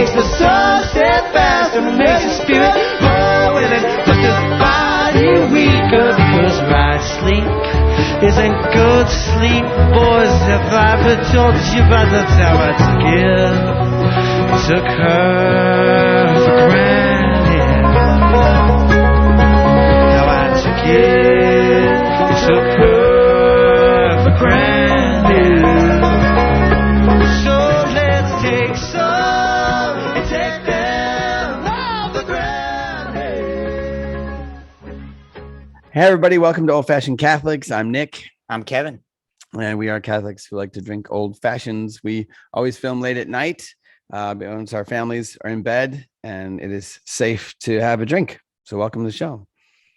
makes the soul stand fast and it makes the spirit more willing, but the body weaker. Because right sleep isn't good sleep, boys. Have I ever told you about the time I took her for granted? How I took her for granted. So let's take some and take them all for granted. Hey everybody, welcome to Old Fashioned Catholics. I'm Nick. I'm Kevin. And we are Catholics who like to drink old fashions. We always film late at night once our families are in bed and it is safe to have a drink. So welcome to the show.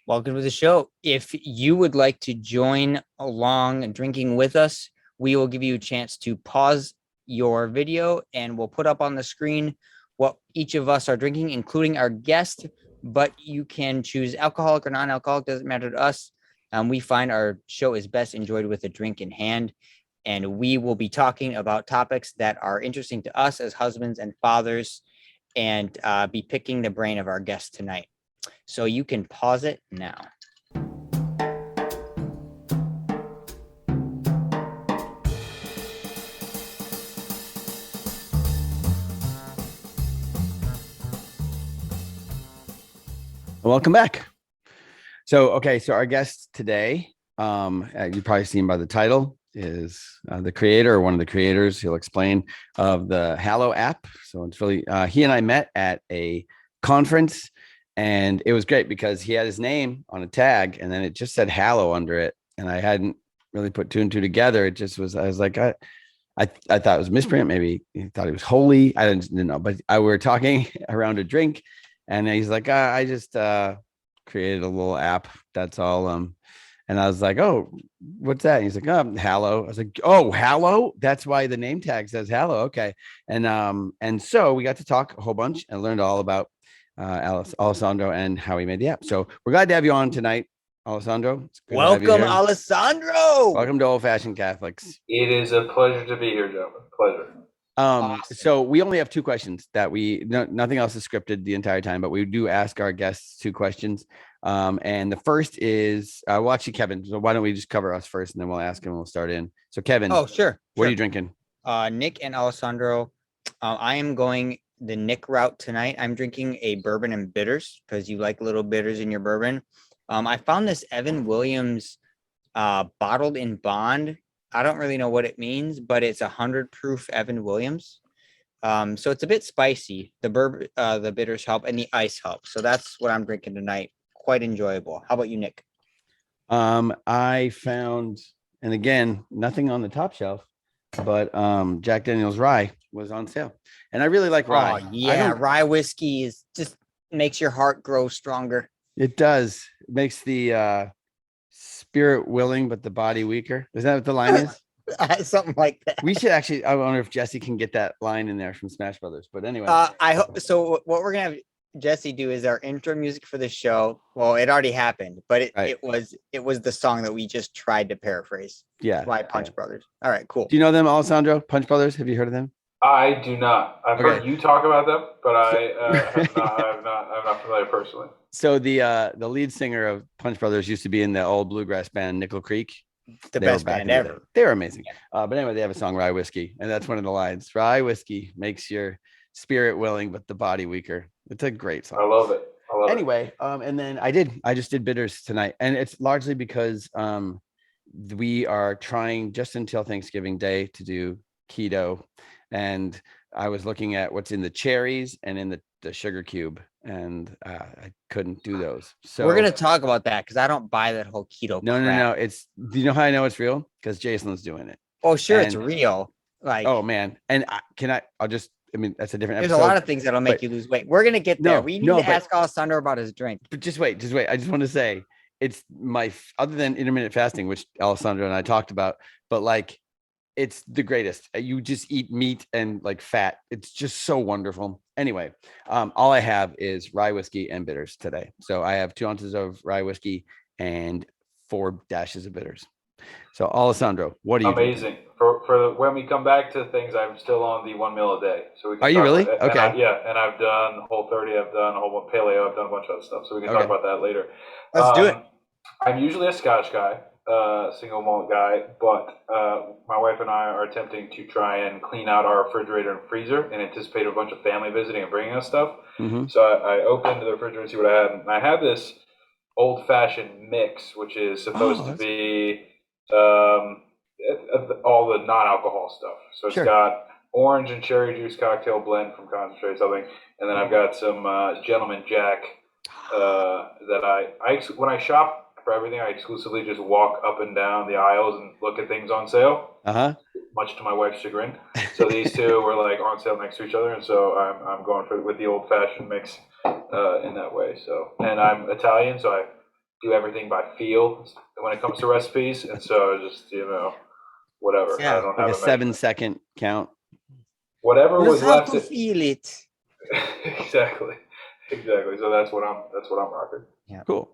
Welcome to the show. If you would like to join along drinking with us, we will give you a chance to pause your video and we'll put up on the screen what each of us are drinking, including our guest. But you can choose alcoholic or non-alcoholic, doesn't matter to us. We find our show is best enjoyed with a drink in hand, and we will be talking about topics that are interesting to us as husbands and fathers, and be picking the brain of our guest tonight. So you can pause it now. Welcome back. So our guest today, you've probably seen by the title, is the creator or one of the creators. He'll explain of the Hallow app. So it's really, he and I met at a conference, and it was great because he had his name on a tag and then it just said Hallow under it. And I hadn't really put two and two together. It just was, I was like, I thought it was misprint. Maybe he thought he was holy. I didn't know, but we were talking around a drink and he's like, I just, created a little app. That's all. And I was like, oh, what's that? And he's like, oh, Hallow. I was like, oh, Hallow. That's why the name tag says Hallow. Okay. And so we got to talk a whole bunch and learned all about Alessandro and how he made the app. So we're glad to have you on tonight, Alessandro. Welcome, Alessandro. Welcome to Old Fashioned Catholics. It is a pleasure to be here, gentlemen. Pleasure. Awesome. So we only have two questions that nothing else is scripted the entire time, but we do ask our guests two questions. And the first is, well, actually, Kevin, so why don't we just cover us first and then we'll ask him and we'll start in. So Kevin, Oh, sure. What are you drinking? Nick and Alessandro, I am going the Nick route tonight. I'm drinking a bourbon and bitters because you like little bitters in your bourbon. I found this Evan Williams bottled in bond. I don't really know what it means, but it's 100 proof Evan Williams. So it's a bit spicy. The bourbon, the bitters help, and the ice helps. So that's what I'm drinking tonight. Quite enjoyable. How about you, Nick? I found, and again, nothing on the top shelf, but Jack Daniel's rye was on sale, and I really like rye. Oh, yeah, rye whiskey is just makes your heart grow stronger. It does. It makes the spirit willing, but the body weaker. Is that what the line is? Something like that. We should actually. I wonder if Jesse can get that line in there from Smash Brothers. But anyway, I hope so. What we're gonna have Jesse do is our intro music for the show. Well, it already happened, but it was the song that we just tried to paraphrase. Yeah, by Punch Brothers. All right, cool. Do you know them, Alessandro? Punch Brothers? Have you heard of them? I do not. I've heard you talk about them, but I'm not familiar personally. So the lead singer of Punch Brothers used to be in the old bluegrass band Nickel Creek. The best band ever. They were amazing. Yeah. But anyway, they have a song, Rye Whiskey, and that's one of the lines. Rye whiskey makes your spirit willing, but the body weaker. It's a great song. I love it. Anyway, and then I just did bitters tonight, and it's largely because we are trying just until Thanksgiving Day to do keto, and I was looking at what's in the cherries and in the sugar cube, and I couldn't do those. So we're gonna talk about that because I don't buy that whole keto. No. It's, do you know how I know it's real? Because Jason's doing it. Oh, sure, it's real. Like, oh man, and that's a different episode. There's a lot of things that'll make you lose weight. We're gonna get there. We need to ask Alessandro about his drink. But just wait. I just want to say it's other than intermittent fasting, which Alessandro and I talked about, but like it's the greatest. You just eat meat and like fat. It's just so wonderful. Anyway, all I have is rye whiskey and bitters today. So I have 2 ounces of rye whiskey and 4 dashes of bitters. So Alessandro, what are you drinking? Amazing. When we come back to things, I'm still on the 1 meal a day. So we can Are you talk really? about it. Okay. And I've done Whole30, I've done a whole paleo, I've done a bunch of other stuff. So we can talk Okay. about that later. Let's do it. I'm usually a Scotch guy, single malt guy, but my wife and I are attempting to try and clean out our refrigerator and freezer and anticipate a bunch of family visiting and bringing us stuff. Mm-hmm. So I opened the refrigerator and see what I had, and I had this old-fashioned mix, which is supposed to be all the non-alcohol stuff. So it's got orange and cherry juice cocktail blend from concentrate something, and then I've got some Gentleman Jack that when I shop for everything, I exclusively just walk up and down the aisles and look at things on sale. Much to my wife's chagrin. So these two were like on sale next to each other, and so I'm going with the old-fashioned mix in that way. So, and I'm Italian, so I do everything by feel when it comes to recipes, and so just whatever. Yeah, I don't like have a 7-second count. Whatever was left. To feel it. Exactly. So that's what I'm rocking. Yeah. Cool.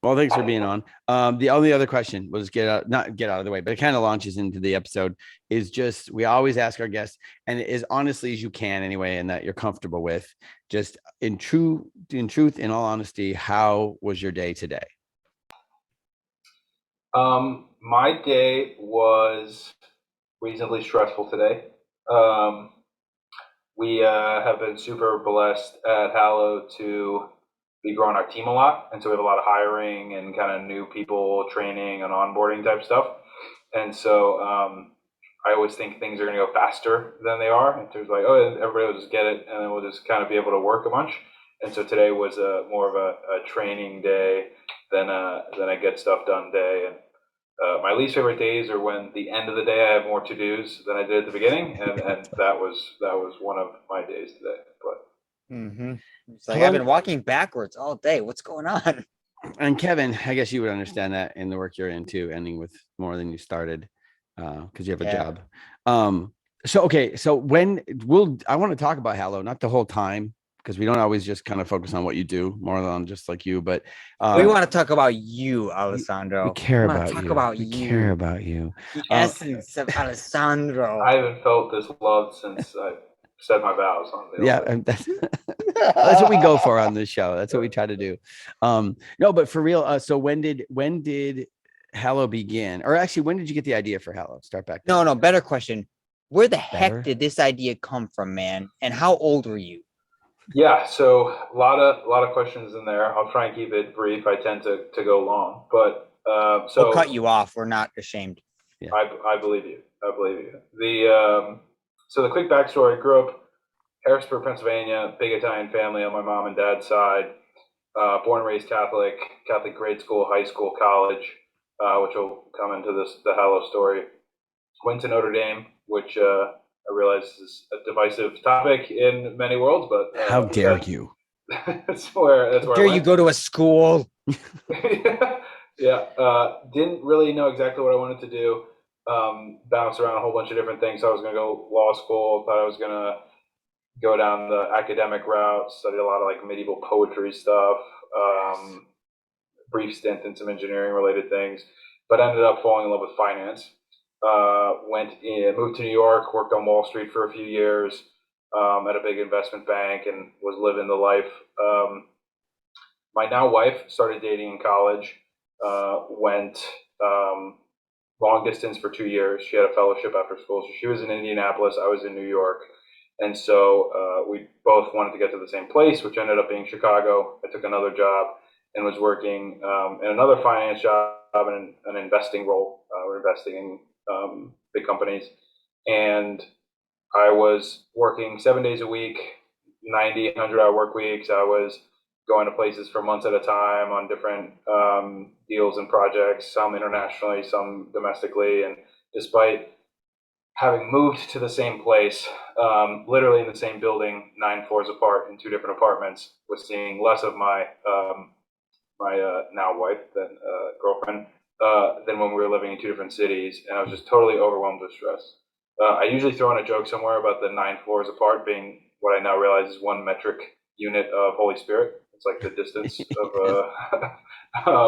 Well, thanks for being on. The only other question was not get out of the way, but it kind of launches into the episode, is just, we always ask our guests, and as honestly as you can anyway, and that you're comfortable with, just in truth, in all honesty, how was your day today? My day was reasonably stressful today. We have been super blessed at Hallow to be growing our team a lot, and so we have a lot of hiring and kind of new people training and onboarding type stuff. And so I always think things are going to go faster than they are. And there's like, oh, everybody will just get it, and then we'll just kind of be able to work a bunch. And so today was more of a training day than a get stuff done day. And my least favorite days are when the end of the day I have more to-dos than I did at the beginning, and that was one of my days today. But it's like I've been walking backwards all day. What's going on? And Kevin, I guess you would understand that in the work you're into, ending with more than you started, because you have a job. So when I want to talk about Hallow, not the whole time, because we don't always just kind of focus on what you do, more than just like you, but we want to talk about you, Alessandro. We care about you. We care about you. The essence of Alessandro. I haven't felt this love since I said my vows on the that's what we go for on this show. That's what we try to do. No, but for real. So when did Hallow begin? Or actually, when did you get the idea for Hallow? Start back there. No, better question. Where the heck did this idea come from, man? And how old were you? Yeah, so a lot of questions in there. I'll try and keep it brief. I tend to go long, but we'll cut you off. We're not ashamed. Yeah. I believe you. So the quick backstory: I grew up Harrisburg, Pennsylvania, big Italian family on my mom and dad's side. Born and raised Catholic grade school, high school, college, which will come into the Hallow story. Went to Notre Dame, which I realize is a divisive topic in many worlds, but how dare you? That's where dare you go to a school? Yeah. Didn't really know exactly what I wanted to do. Bounced around a whole bunch of different things. I was going to go law school. Thought I was going to go down the academic route. Studied a lot of like medieval poetry stuff. Brief stint in some engineering related things, but ended up falling in love with finance. Moved to New York, worked on Wall Street for a few years at a big investment bank, and was living the life. My now wife started dating in college, went long distance for 2 years. She had a fellowship after school. So she was in Indianapolis, I was in New York. And so we both wanted to get to the same place, which ended up being Chicago. I took another job and was working in another finance job in an investing role. We're investing in big companies. And I was working 7 days a week, 90, 100-hour work weeks. I was going to places for months at a time on different deals and projects, some internationally, some domestically. And despite having moved to the same place, literally in the same building, 9 floors apart in 2 different apartments, was seeing less of my now wife than girlfriend than when we were living in 2 different cities. And I was just totally overwhelmed with stress. I usually throw in a joke somewhere about the 9 floors apart being what I now realize is 1 metric unit of Holy Spirit It's like the distance of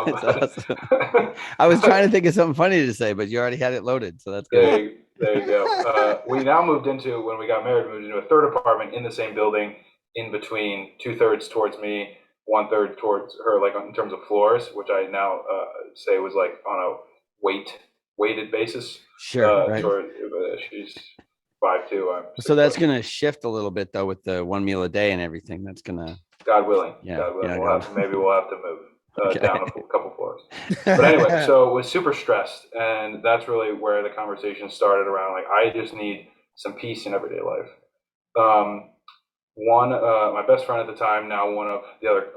That's awesome. I was trying to think of something funny to say, but you already had it loaded, so that's good. there you go. We now moved into, when we got married, we moved into a third apartment in the same building, in between, 2/3 towards me, 1/3 towards her, like in terms of floors, which I now say was like on a weighted basis. Sure, right. She's 5'2". I'm So that's 6'. going to shift a little bit though with the one meal a day and everything. That's going to, God willing. yeah, God willing. yeah, Maybe we'll have to move Okay. down a couple floors. But anyway, so was super stressed, and that's really where the conversation started around. Like, I just need some peace in everyday life. My best friend at the time, now one of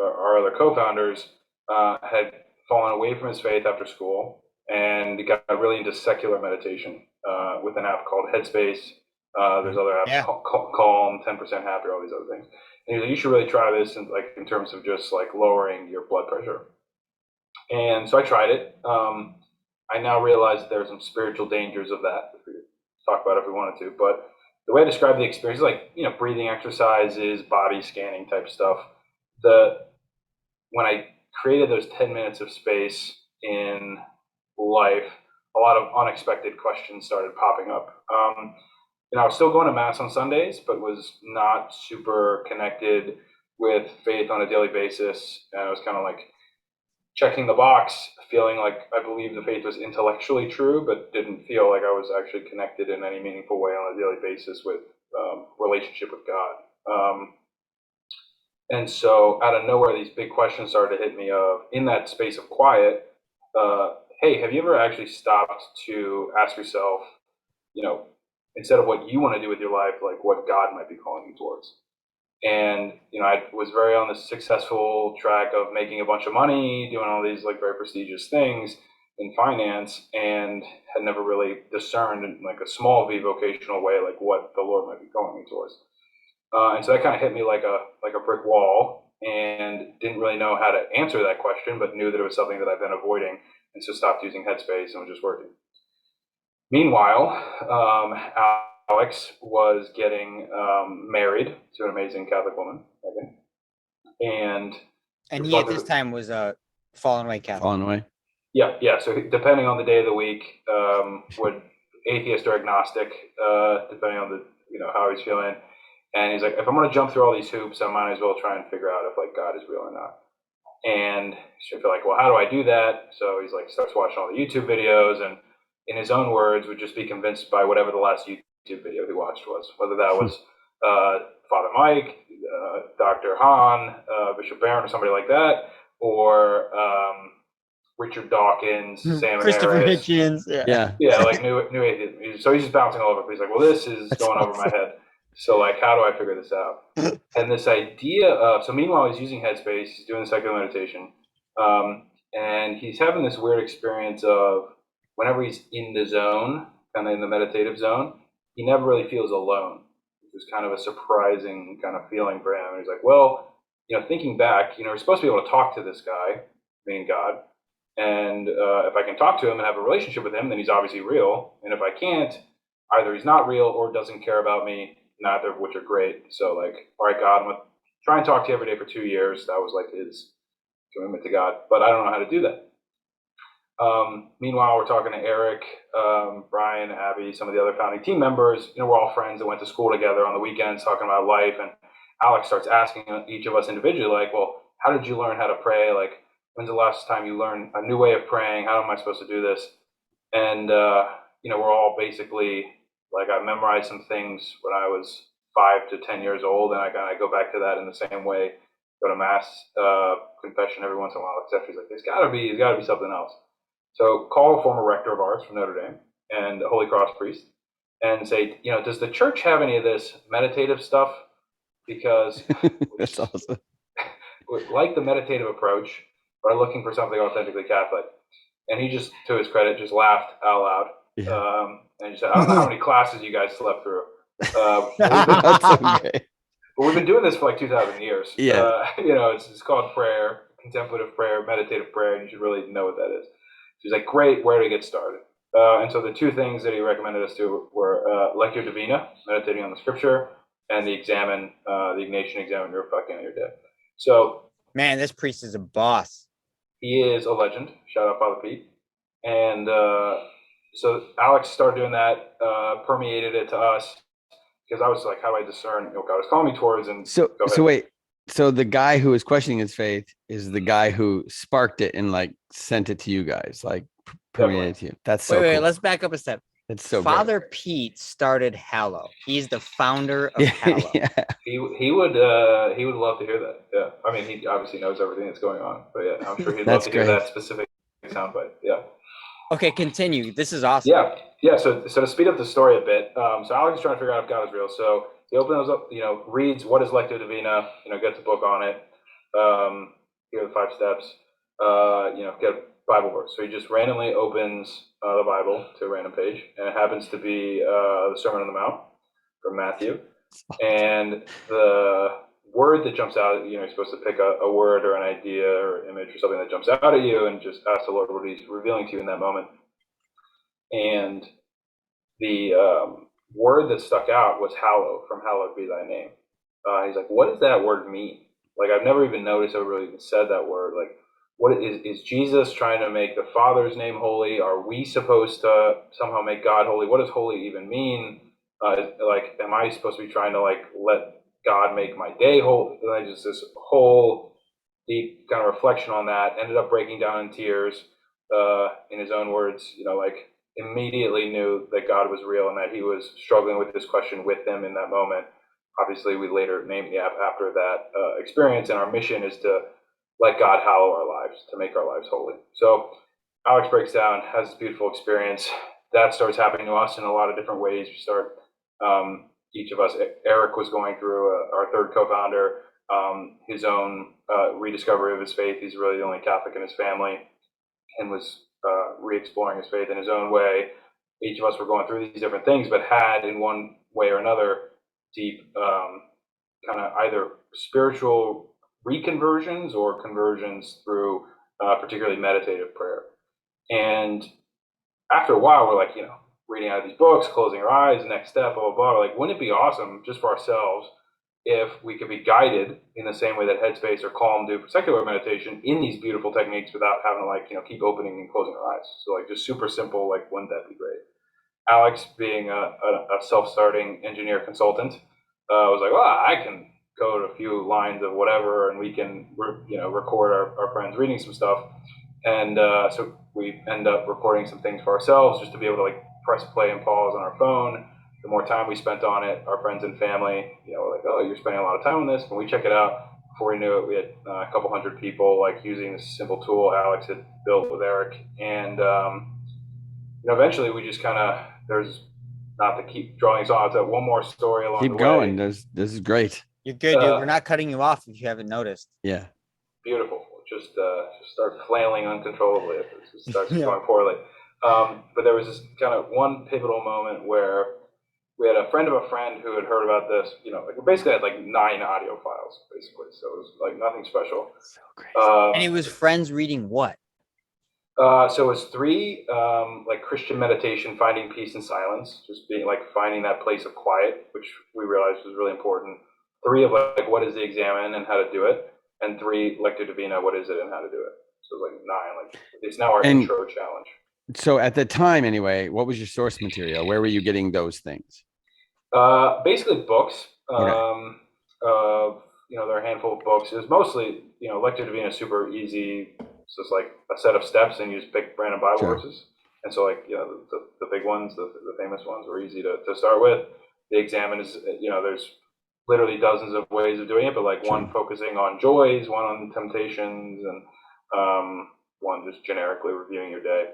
our other co-founders, had fallen away from his faith after school and got really into secular meditation with an app called Headspace. There's other apps, Yeah. Calm, 10% Happier, all these other things. And he's like, you should really try this in terms of just like lowering your blood pressure. And so I tried it. I now realize that there are some spiritual dangers of that. We could talk about it if we wanted to, but the way I describe the experience is like, breathing exercises, body scanning type stuff. When I created those 10 minutes of space in life, a lot of unexpected questions started popping up. I was still going to mass on Sundays, but was not super connected with faith on a daily basis. And I was kind of like checking the box, feeling like I believed the faith was intellectually true, but didn't feel like I was actually connected in any meaningful way on a daily basis with relationship with God. And so out of nowhere, these big questions started to hit me of, in that space of quiet, hey, have you ever actually stopped to ask yourself, instead of what you want to do with your life, like what God might be calling you towards? And I was very on the successful track of making a bunch of money, doing all these like very prestigious things in finance, and had never really discerned in like a small v vocational way like what the Lord might be calling me towards. And so that kind of hit me like a brick wall, and didn't really know how to answer that question, but knew that it was something that I've been avoiding, and so stopped using Headspace and was just working. Meanwhile, Alex was getting married to an amazing Catholic woman, Megan. And he at this time was a fallen away Catholic. Fallen away. Yeah. So depending on the day of the week, would atheist or agnostic, depending on how he's feeling. And he's like, if I'm going to jump through all these hoops, I might as well try and figure out if like God is real or not. And she'd feel like, well, how do I do that? So he's like, starts watching all the YouTube videos, and in his own words, would just be convinced by whatever the last YouTube video he watched was, whether that was Father Mike, Dr. Hahn, Bishop Barron, or somebody like that, or Richard Dawkins, Sam Christopher Hitchens. Yeah, like new atheist. So he's just bouncing all over. He's like, well, this is going over my head. So like, how do I figure this out? And this idea of, so meanwhile he's using Headspace, he's doing secular meditation, and he's having this weird experience of whenever he's in the zone, kind of in the meditative zone, he never really feels alone, which was kind of a surprising kind of feeling for him. And he's like, well, thinking back, we're supposed to be able to talk to this guy, meaning God, and if I can talk to him and have a relationship with him, then he's obviously real. And if I can't, either he's not real or doesn't care about me, neither of which are great. So like, all right, God, I'm going to try and talk to you every day for 2 years. That was like his commitment to God, but I don't know how to do that. Meanwhile, we're talking to Eric, Brian, Abby, some of the other founding team members. We're all friends that went to school together on the weekends talking about life. And Alex starts asking each of us individually, like, well, how did you learn how to pray? Like, when's the last time you learned a new way of praying? How am I supposed to do this? And, we're all basically, like, I memorized some things when I was 5 to 10 years old, and I kind of go back to that in the same way. Go to mass, confession every once in a while, except he's like, there's got to be something else. So call a former rector of ours from Notre Dame and a Holy Cross priest and say, does the church have any of this meditative stuff? Because that's awesome. We like the meditative approach, but are looking for something authentically Catholic. And he just, to his credit, just laughed out loud. Yeah. And he said, I don't know how many classes you guys slept through. That's okay. But we've been doing this for like 2,000 years. Yeah. It's called prayer, contemplative prayer, meditative prayer, and you should really know what that is. She's like, great, where to get started? And so the two things that he recommended us to were Lectio Divina, meditating on the scripture, and the Ignatian Examen, reflecting on your day. So Man, this priest is a boss. He is a legend. Shout out Father Pete. And so Alex started doing that, permeated it to us because I was like, how do I discern what God was calling me towards? And So go so ahead. wait. So the guy who is questioning his faith is the guy who sparked it and like sent it to you guys, like permeated to you. That's so Wait, cool. let's back up a step. It's so Father Pete started Hallow. He's the founder of great. Hallow. Yeah. He would love to hear that. Yeah, I mean, he obviously knows everything that's going on, but yeah, I'm sure he'd love That's to hear great. that specific soundbite. Yeah. Okay, continue. This is awesome. Yeah. So to speed up the story a bit, so Alex is trying to figure out if God is real. So he opens up, reads what is Lectio Divina, gets a book on it, here are the 5 steps, get a Bible verse. So he just randomly opens the Bible to a random page, and it happens to be the Sermon on the Mount from Matthew. And the word that jumps out, you're supposed to pick a word or an idea or image or something that jumps out at you and just ask the Lord what he's revealing to you in that moment. And the word that stuck out was hallow, from hallowed be thy name. He's like, what does that word mean? Like, I've never even noticed I really even said that word. Like, what is Jesus trying to make the Father's name holy? Are we supposed to somehow make God holy? What does holy even mean? Like, am I supposed to be trying to like let God make my day holy? And I just this whole deep kind of reflection on that. Ended up breaking down in tears. In his own words, like immediately knew that God was real and that he was struggling with this question with them in that moment. Obviously, we later named the app after that experience, and our mission is to let God hallow our lives, to make our lives holy. So Alex breaks down, has this beautiful experience. That starts happening to us in a lot of different ways. We start, each of us, Eric was going through, our third co-founder, his own rediscovery of his faith. He's really the only Catholic in his family and was re-exploring his faith in his own way. Each of us were going through these different things, but had in one way or another deep kind of either spiritual reconversions or conversions through particularly meditative prayer. And after a while, we're like, reading out of these books, closing our eyes, next step, blah, blah, blah. We're like, wouldn't it be awesome just for ourselves if we could be guided in the same way that Headspace or Calm do for secular meditation in these beautiful techniques without having to keep opening and closing our eyes. So like just super simple, like wouldn't that be great? Alex, being a self-starting engineer consultant, was like, well, I can code a few lines of whatever, and we can record our friends reading some stuff. And so we end up recording some things for ourselves just to be able to like press play and pause on our phone. The more time we spent on it, our friends and family, were like, oh, you're spending a lot of time on this. When we check it out, before we knew it, we had a couple hundred people like using this simple tool Alex had built with Eric. And eventually we just kind of, there's not to keep drawing this on, it's one more story along Keep the going. way. This is great. You're good, dude. We're not cutting you off if you haven't noticed. Yeah. Beautiful. Just start flailing uncontrollably if it starts going poorly. But there was this kind of one pivotal moment where we had a friend of a friend who had heard about this. Like we basically had like 9 audio files, basically. So it was like nothing special. So crazy. And it was friends reading what? So it was 3 like Christian meditation, finding peace in silence, just being like finding that place of quiet, which we realized was really important. 3 of like what is the examine and how to do it, and 3 Lectio Divina, what is it and how to do it. So it was like 9. Like it's now our intro challenge. So at the time, anyway, what was your source material? Where were you getting those things? Basically books. Okay. There are a handful of books. It was mostly, Lectio Divina is super easy. It's just like a set of steps, and you just pick random Bible verses. And so, like, the big ones, the famous ones, were easy to start with. The examine is, there's literally dozens of ways of doing it, but like one focusing on joys, one on temptations, and one just generically reviewing your day.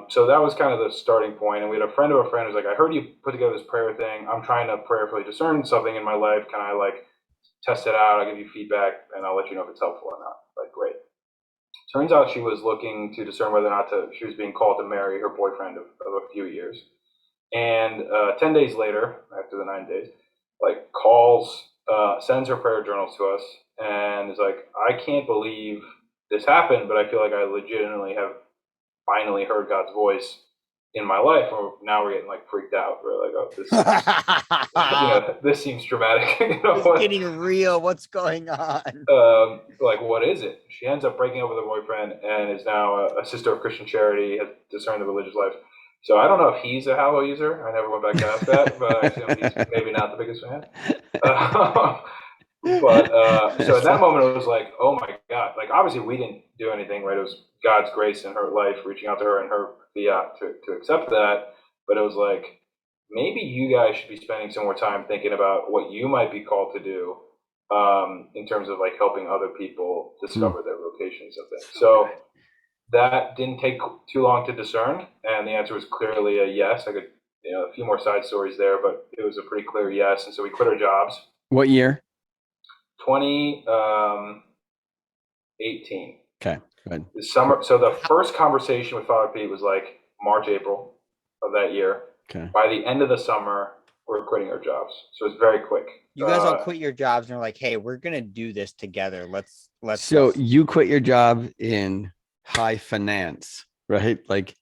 So that was kind of the starting point. And we had a friend of a friend who's like, I heard you put together this prayer thing. I'm trying to prayerfully discern something in my life. Can I like test it out? I'll give you feedback and I'll let you know if it's helpful or not. Like, great. Turns out she was looking to discern whether or not she was being called to marry her boyfriend of a few years. And 10 days later, after the 9 days, like calls, sends her prayer journals to us and is like, I can't believe this happened, but I feel like I legitimately have finally heard God's voice in my life, or now we're getting like freaked out. We're like, oh, this is, this seems dramatic. It's getting real. What's going on? Like, what is it? She ends up breaking up with her boyfriend and is now a sister of Christian Charity, has discerned the religious life. So I don't know if he's a Hallow user. I never went back to ask that, but I assume he's maybe not the biggest fan. So in that moment, it was like, oh my God. Like, obviously, we didn't do anything, right? It was God's grace in her life, reaching out to her and her fiat to accept that. But it was like, maybe you guys should be spending some more time thinking about what you might be called to do, in terms of like helping other people discover their vocations and things. So that didn't take too long to discern, and the answer was clearly a yes. I could, a few more side stories there, but it was a pretty clear yes. And so we quit our jobs. What year? 2018. Okay, good. The summer. So the first conversation with Father Pete was like March, April of that year. Okay. By the end of the summer, we're quitting our jobs. So it's very quick. You guys all quit your jobs and are like, hey, we're gonna do this together. Let's. So you quit your job in high finance, right? Like,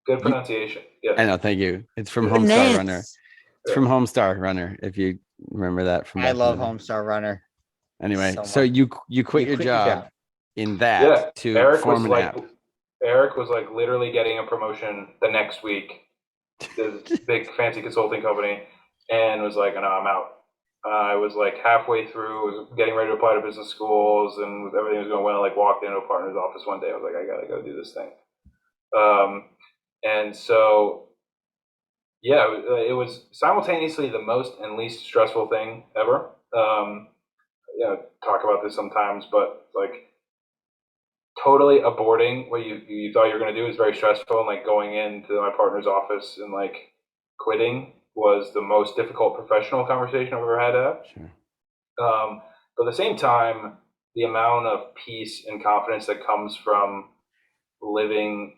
good pronunciation. Yeah. I know. Thank you. It's from Homestar Runner. It's from Homestar Runner. If you remember that from. I love Homestar Runner. Anyway, so you quit your job in that to Eric form was an like, app. Eric was like literally getting a promotion the next week. This big fancy consulting company, and was like, no, I'm out. I was like halfway through, was getting ready to apply to business schools, and everything was going well. Like, walked into a partner's office one day. I was like, I gotta go do this thing. And so, yeah, it was simultaneously the most and least stressful thing ever. Talk about this sometimes, but like, totally aborting what you thought you were going to do is very stressful, and like going into my partner's office and like quitting was the most difficult professional conversation I've ever had to have. Sure. But at the same time, the amount of peace and confidence that comes from living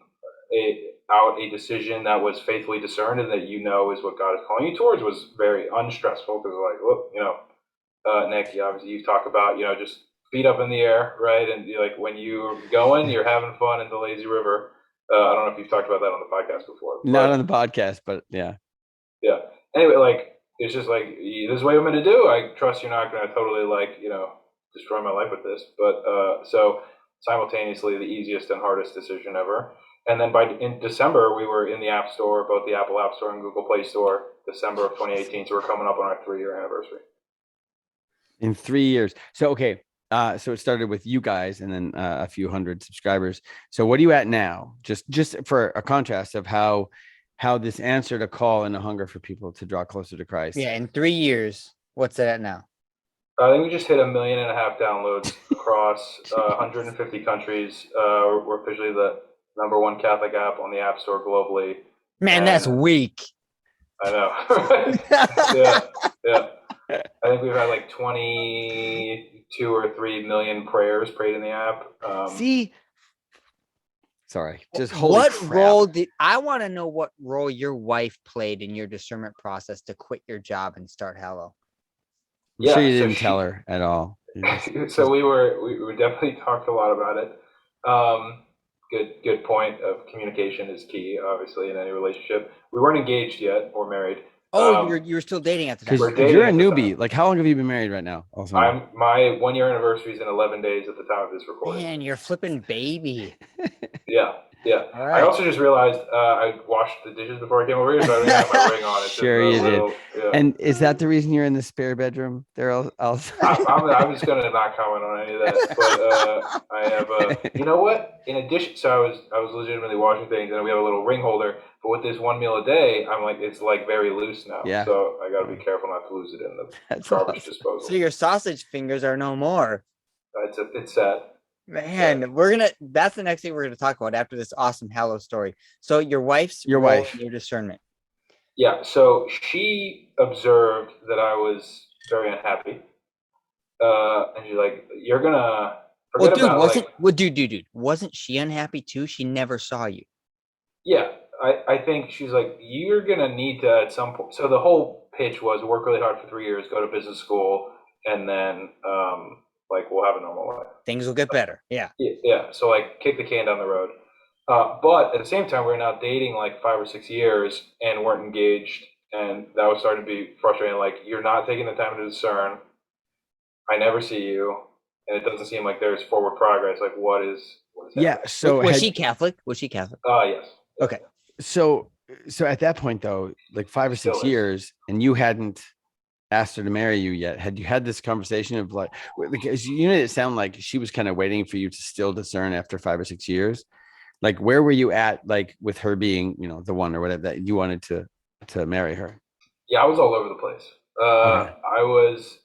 out a decision that was faithfully discerned and that is what God is calling you towards was very unstressful, because like, look, Nick, obviously you've talked about, just feet up in the air, right? And like, when you're going, you're having fun in the lazy river. I don't know if you've talked about that on the podcast before. Not on the podcast, but yeah. Yeah. Anyway, like, it's just like, this is what I'm going to do. I trust you're not going to totally like, destroy my life with this. But so simultaneously the easiest and hardest decision ever. And then in December, we were in the App Store, both the Apple App Store and Google Play Store, December of 2018. So we're coming up on our 3-year anniversary. In 3 years. So, okay. So it started with you guys and then a few hundred subscribers. So what are you at now? Just for a contrast of how this answered a call and a hunger for people to draw closer to Christ. Yeah, in 3 years, what's it at now? I think we just hit 1.5 million downloads across 150 countries. We're officially the #1 Catholic app on the App Store globally. Man, that's weak. I know. Yeah. I think we've had like 22 or 3 million prayers prayed in the app. Sorry, just role I want to know what role your wife played in your discernment process to quit your job and start Hallow? I'm sure you didn't tell her at all. So we definitely talked a lot about it. Good point of communication is key, obviously, in any relationship. We weren't engaged yet or married. Oh, you were still dating at the time. Because you're a newbie. Like, how long have you been married right now? My 1-year anniversary is in 11 days at the time of this recording. Man, you're flipping baby. Yeah. Right. I also just realized I washed the dishes before I came over here, so I didn't have my ring on. It's sure you did. Yeah. And is that the reason you're in the spare bedroom there? I'm just going to not comment on any of that. But I have, you know what? In addition, so I was legitimately washing things, and we have a little ring holder. But with this 1 meal a day, I'm like, it's like very loose now. Yeah. So I got to be careful not to lose it in the garbage disposal. So your sausage fingers are no more. It's sad. Man, that's the next thing we're going to talk about after this awesome Hallow story. So your wife, your discernment. Yeah. So she observed that I was very unhappy. And she's like, you're going to forget about dude, wasn't she unhappy too? She never saw you. Yeah. I think she's like, you're going to need to at some point. So the whole pitch was work really hard for 3 years, go to business school, and then, we'll have a normal life. Things will get better. Yeah. Yeah. So like kick the can down the road. But at the same time, we were now dating like 5 or 6 years and weren't engaged, and that was starting to be frustrating. Like, you're not taking the time to discern. I never see you, and it doesn't seem like there's forward progress. Like, what is Yeah. happening? So Was she Catholic? Was she Catholic? Yes. Okay. so at that point though, like 5 or 6 Still is. years, and you hadn't asked her to marry you yet. Had you had this conversation of like, because you made it sound like she was kind of waiting for you to still discern after 5 or 6 years? Like, where were you at, like with her being, the one or whatever that you wanted to marry her? Yeah, I was all over the place. Okay. I was.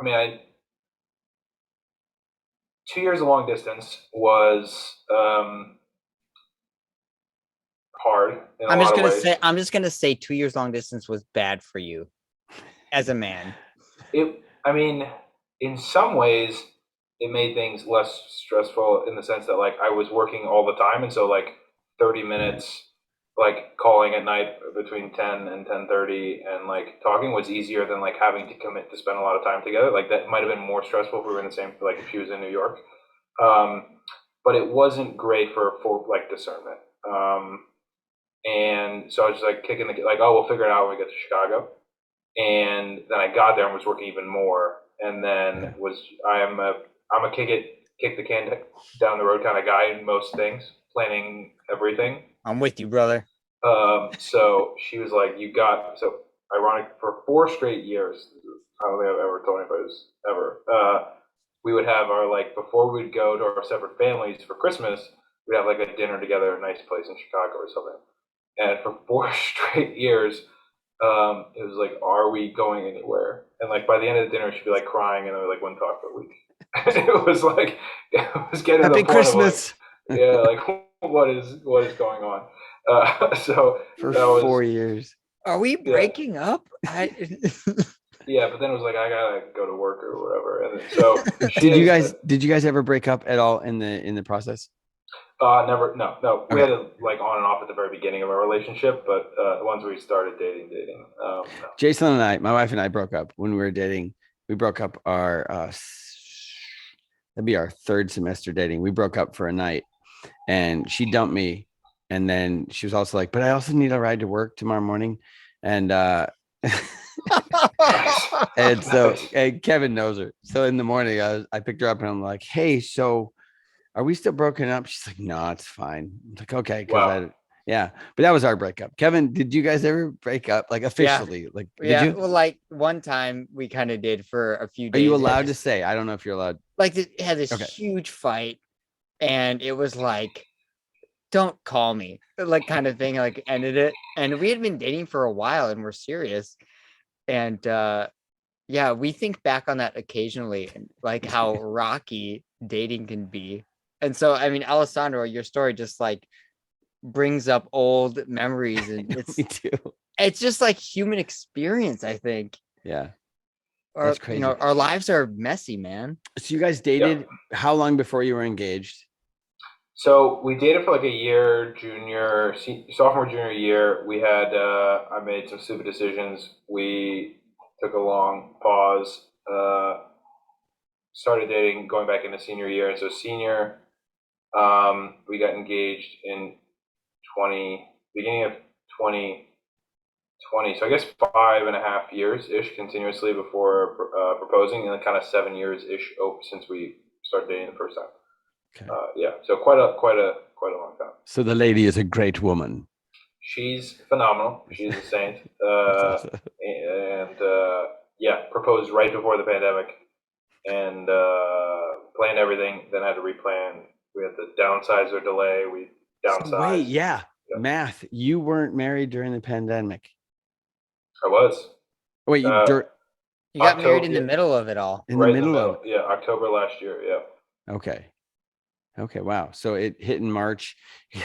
I mean, 2 years of long distance was hard in a lot of ways. I'm just gonna say 2 years long distance was bad for you as a man. I mean, in some ways, it made things less stressful in the sense that like I was working all the time, and so like 30 minutes, like calling at night between 10 and 10:30, and like talking was easier than like having to commit to spend a lot of time together. Like that might have been more stressful if we were in the same, like if she was in New York. Um, but it wasn't great for like discernment. And so I was just like kicking the like, oh, we'll figure it out when we get to Chicago. And then I got there and was working even more. And then I'm a kick the can down the road kind of guy in most things, planning everything. I'm with you, brother. So she was like, so ironic, for 4 straight years, I don't think I've ever told anybody this ever. We would have our, like, before we'd go to our separate families for Christmas, we'd have like a dinner together at a nice place in Chicago or something. And for 4 straight years, it was like, are we going anywhere? And like by the end of the dinner, she'd be like crying, and then we like wouldn't talk for a week. It was like, it was getting to Happy the point Christmas. of like, yeah, like what is going on? So For that was 4 years. Are we breaking up? yeah, but then it was like I gotta go to work or whatever, and then, so Did you guys ever break up at all in the process? Never, no. We had it like on and off at the very beginning of our relationship, but once we started dating, no. Jason and I, my wife and I, broke up when we were dating. We broke up that'd be our third semester dating. We broke up for a night, and she dumped me. And then she was also like, but I also need a ride to work tomorrow morning. And and so and Kevin knows her. So in the morning, I picked her up and I'm like, hey, so are we still broken up? She's like, no, it's fine. I'm like, okay. Wow. Yeah. But that was our breakup. Kevin, did you guys ever break up? Like officially? Like, yeah. did you? Well, like one time we kind of did for a few Are days. you allowed to say? I don't know if you're allowed. Like it had this huge fight, and it was like, don't call me, like kind of thing, like ended it. And we had been dating for a while and we're serious. And yeah, we think back on that occasionally, and like how rocky dating can be. And so, I mean, Alessandro, your story just like brings up old memories, and it's just like human experience, I think. Yeah. That's crazy. Our lives are messy, man. So you guys dated how long before you were engaged? So we dated for like a year, sophomore, junior year. We had, I made some stupid decisions. We took a long pause, started dating, going back into senior year. And so senior, we got engaged in beginning of 2020. So I guess 5.5 years-ish continuously before proposing, and then kind of 7 years-ish since we started dating the first time. Okay. Yeah, so quite a long time. So the lady is a great woman. She's phenomenal. She's a saint. Yeah, proposed right before the pandemic, and planned everything. Then had to replan. We had to downsize or delay. We downsized. So wait, math. You weren't married during the pandemic. I was. Wait, you got married in the middle of it all. In the middle. Yeah, October last year. Yeah. Okay. Wow. So it hit in March. You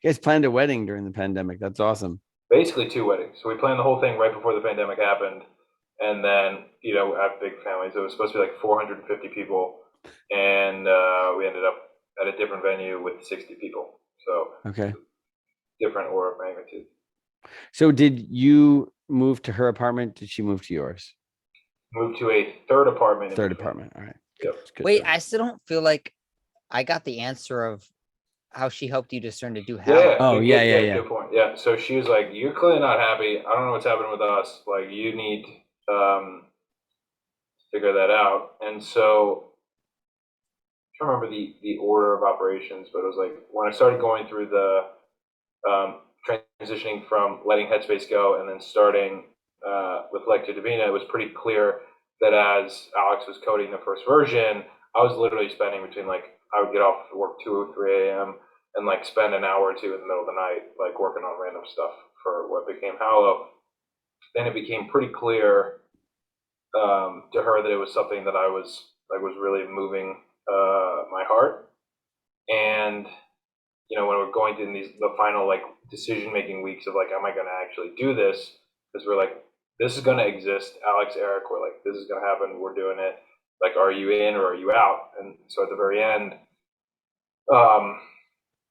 guys planned a wedding during the pandemic. That's awesome. Basically 2 weddings. So we planned the whole thing right before the pandemic happened. And then, we have big families. It was supposed to be like 450 people. And we ended up at a different venue with 60 people. So different order of magnitude. So did you move to her apartment? Did she move to yours? Moved to a third apartment. Third apartment. All right. Yep. Wait, I still don't feel like I got the answer of how she helped you discern to do Yeah. Hallow. Oh, yeah. Good point. Yeah. So she was like, "You're clearly not happy. I don't know what's happening with us. Like, you need to figure that out." And so I don't remember the order of operations, but it was like when I started going through the transitioning from letting Headspace go and then starting with Lectio Divina, it was pretty clear that as Alex was coding the first version, I was literally spending between like I would get off work 2 or 3 a.m. and like spend an hour or two in the middle of the night like working on random stuff for what became Hallow. Then it became pretty clear to her that it was something that I was really moving my heart. And when we're going through the final like decision making weeks of like, am I going to actually do this? Because we're like, this is going to exist. Alex, Eric, we're like, this is going to happen. We're doing it. Like, are you in or are you out? And so at the very end,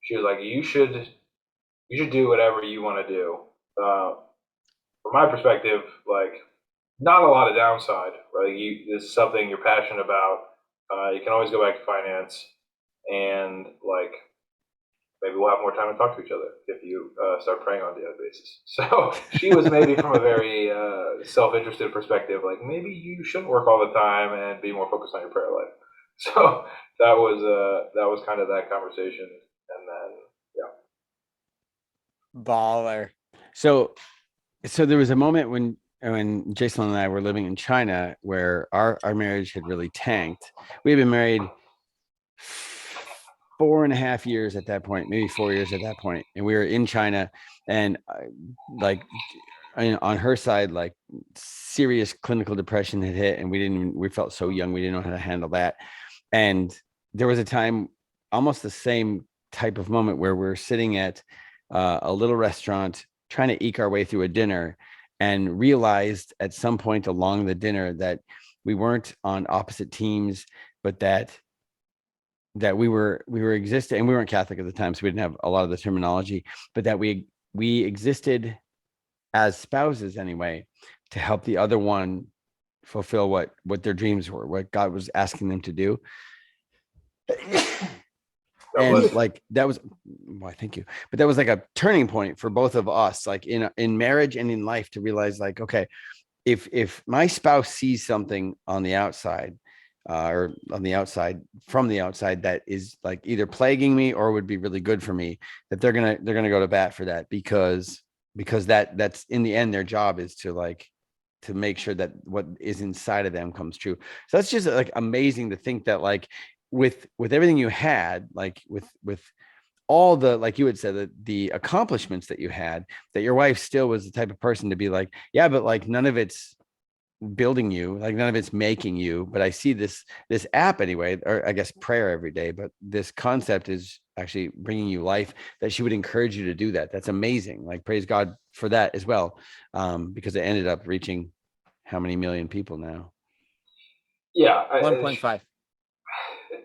she was like, you should do whatever you want to do. From my perspective, like, not a lot of downside, right? This is something you're passionate about. You can always go back to finance, and like maybe we'll have more time to talk to each other if you start praying on a daily basis. So she was maybe from a very self-interested perspective, like maybe you shouldn't work all the time and be more focused on your prayer life. So that was kind of that conversation, and then Baller. So there was a moment when Jason and I were living in China where our marriage had really tanked. We had been married 4.5 years at that point, maybe 4 years at that point, and we were in China, and like on her side, like serious clinical depression had hit, and we felt so young, we didn't know how to handle that. And there was a time, almost the same type of moment, where we're sitting at a little restaurant trying to eke our way through a dinner, and realized at some point along the dinner that we weren't on opposite teams, but that we were existing, and we weren't Catholic at the time, so we didn't have a lot of the terminology, but that we existed as spouses anyway, to help the other one fulfill what their dreams were, what God was asking them to do. And like that was, why, thank you, but that was like a turning point for both of us, like in marriage and in life, to realize like, okay, if my spouse sees something on the outside, or on the outside, from the outside, that is like either plaguing me or would be really good for me, that they're gonna go to bat for that, because that's in the end their job is to make sure that what is inside of them comes true. So that's just like amazing to think that, like, with everything you had, like with all the, like you had said, the accomplishments that you had, that your wife still was the type of person to be like, yeah, but like none of it's building you, like none of it's making you, but I see this app anyway, or I guess prayer every day, but this concept is actually bringing you life, that she would encourage you to do that. That's amazing. Like, praise God for that as well, because it ended up reaching how many million people now? 1.5.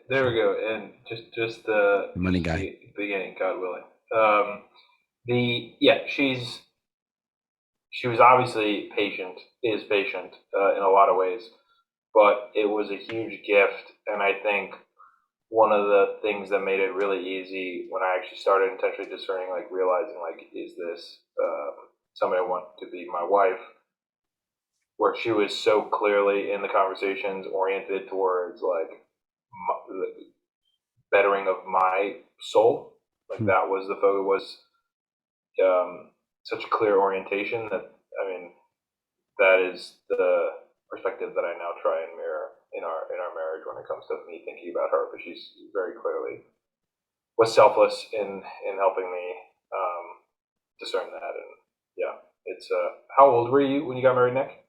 There we go. And just the Money guy. beginning, God willing. She was obviously is patient in a lot of ways, but it was a huge gift. And I think one of the things that made it really easy when I actually started intentionally discerning, like realizing, like, is this somebody I want to be my wife, where she was so clearly in the conversations oriented towards like bettering of my soul. Like that was the focus, was such a clear orientation that, I mean, that is the perspective that I now try and mirror in our marriage when it comes to me thinking about her, but she's very clearly was selfless in helping me discern that. And yeah, it's how old were you when you got married, Nick?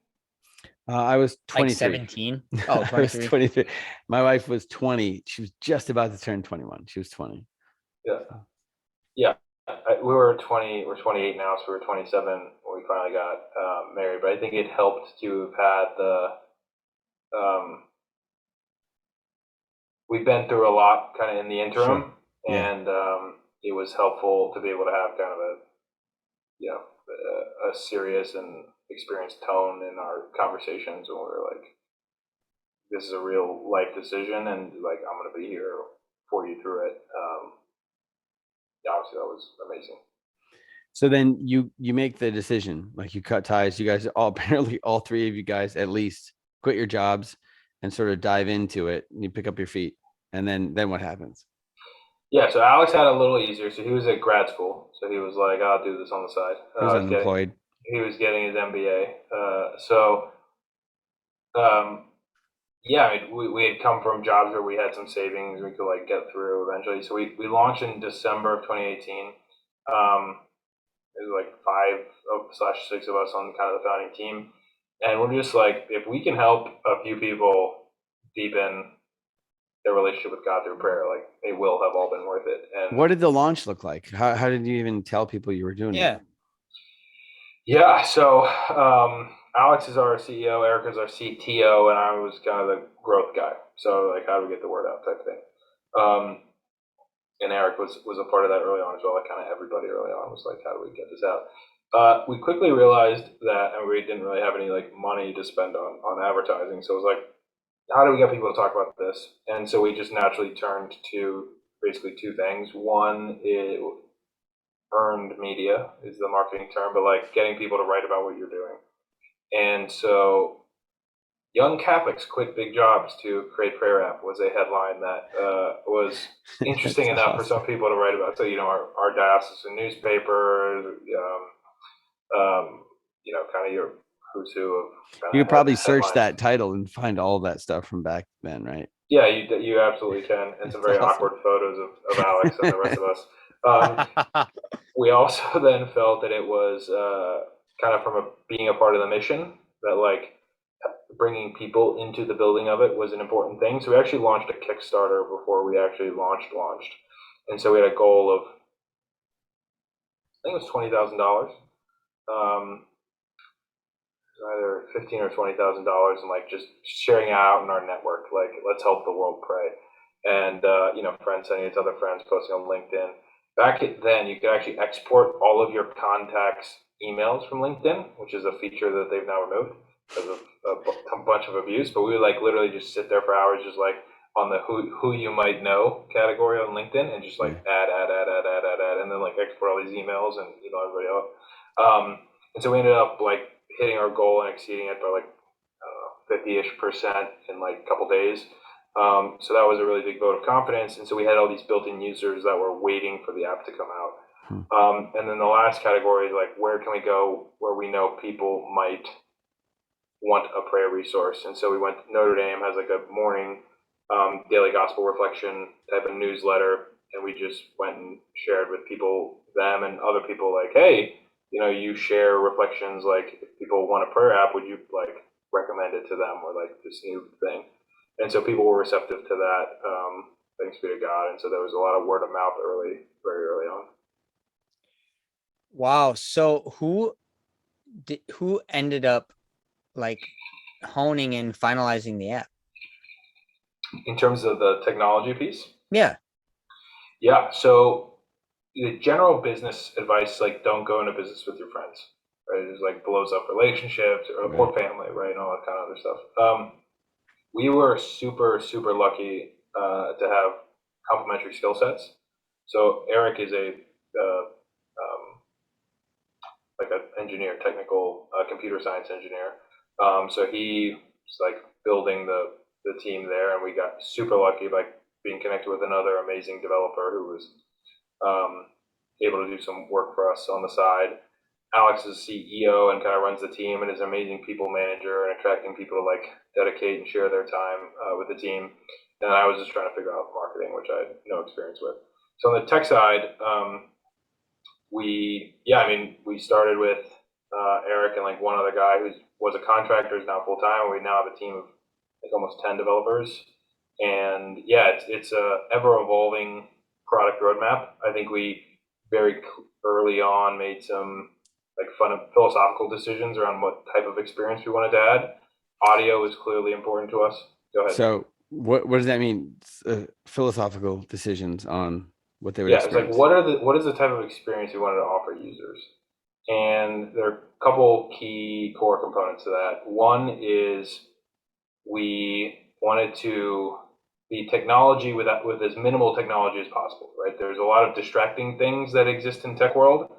I was 23. Like 17. Oh, I was 23. 23. My wife was 20. She was just about to turn 21. She was 20. Yeah. We were 20. We're 28 now, so we were 27 when we finally got married. But I think it helped to have had we've been through a lot kind of in the interim. Sure. Yeah. And it was helpful to be able to have kind of a serious and experienced tone in our conversations when we're like, this is a real life decision, and like, I'm going to be here for you through it. obviously that was amazing. So then you make the decision, like you cut ties. You guys all apparently all three of you guys at least quit your jobs and sort of dive into it. And you pick up your feet, and then what happens? Yeah, so Alex had a little easier. So he was at grad school, so he was like, "I'll do this on the side." He was unemployed. He was getting his MBA. Um, yeah, I mean, we had come from jobs where we had some savings we could like get through eventually. So we launched in December of 2018. It was like five of slash six of us on kind of the founding team, and we're just like, if we can help a few people deepen their relationship with God through prayer, like they will have all been worth it. And What did the launch look like? How did you even tell people you were doing it? yeah, so Alex is our CEO, Eric is our CTO, and I was kind of the growth guy. So like, how do we get the word out type thing. And Eric was a part of that early on as well. Like kind of everybody early on was like, how do we get this out? We quickly realized that, and we didn't really have any like money to spend on advertising. So it was like, how do we get people to talk about this? And so we just naturally turned to basically two things. One is earned media is the marketing term, but like getting people to write about what you're doing. And so young Catholics quit big jobs to create prayer app was a headline that was interesting enough for some people to write about. So, our diocesan newspaper, kind of your who's who of. You could probably search that title and find all that stuff from back then, right? Yeah, you absolutely can. And some very awesome. Awkward photos of Alex and the rest of us. We also then felt that it was kind of from being a part of the mission that like bringing people into the building of it was an important thing. So we actually launched a Kickstarter before we actually launched. And so we had a goal of, I think it was $20,000. Either $15,000 or $20,000, and like just sharing out in our network, like let's help the world pray, and friends sending it to other friends, posting on LinkedIn. Back then, you could actually export all of your contacts' emails from LinkedIn, which is a feature that they've now removed because of a bunch of abuse. But we would like literally just sit there for hours, just like on the who you might know category on LinkedIn, and just like add, and then like export all these emails and email everybody out. And so we ended up like hitting our goal and exceeding it by like 50-ish% in like a couple days. So that was a really big vote of confidence. And so we had all these built-in users that were waiting for the app to come out. And then the last category is like, where can we go where we know people might want a prayer resource? And so we went, Notre Dame has like a morning daily gospel reflection type of newsletter. And we just went and shared with people, them and other people like, hey, you share reflections, like if people want a prayer app, would you like recommend it to them, or like this new thing? And so people were receptive to that, thanks be to God. And so there was a lot of word of mouth very early on. Wow. So who ended up like honing and finalizing the app? In terms of the technology piece? Yeah. So the general business advice, like don't go into business with your friends, right? It just like blows up relationships or family, right? And all that kind of other stuff. We were super, super lucky to have complementary skill sets. So Eric is like an engineer, technical computer science engineer. So he was like building the team there, and we got super lucky by being connected with another amazing developer who was able to do some work for us on the side. Alex is CEO and kind of runs the team and is an amazing people manager and attracting people to like dedicate and share their time with the team. And I was just trying to figure out marketing, which I had no experience with. So on the tech side, we started with Eric and like one other guy who was a contractor, is now full time. We now have a team of like almost 10 developers. And yeah, it's a ever evolving product roadmap. I think we very early on made some like fun philosophical decisions around what type of experience we wanted to add. Audio is clearly important to us. Go ahead. So what does that mean? Philosophical decisions on what they would experience. It's like what is the type of experience we wanted to offer users? And there are a couple key core components to that. One is we wanted to the technology with as minimal technology as possible, right? There's a lot of distracting things that exist in tech world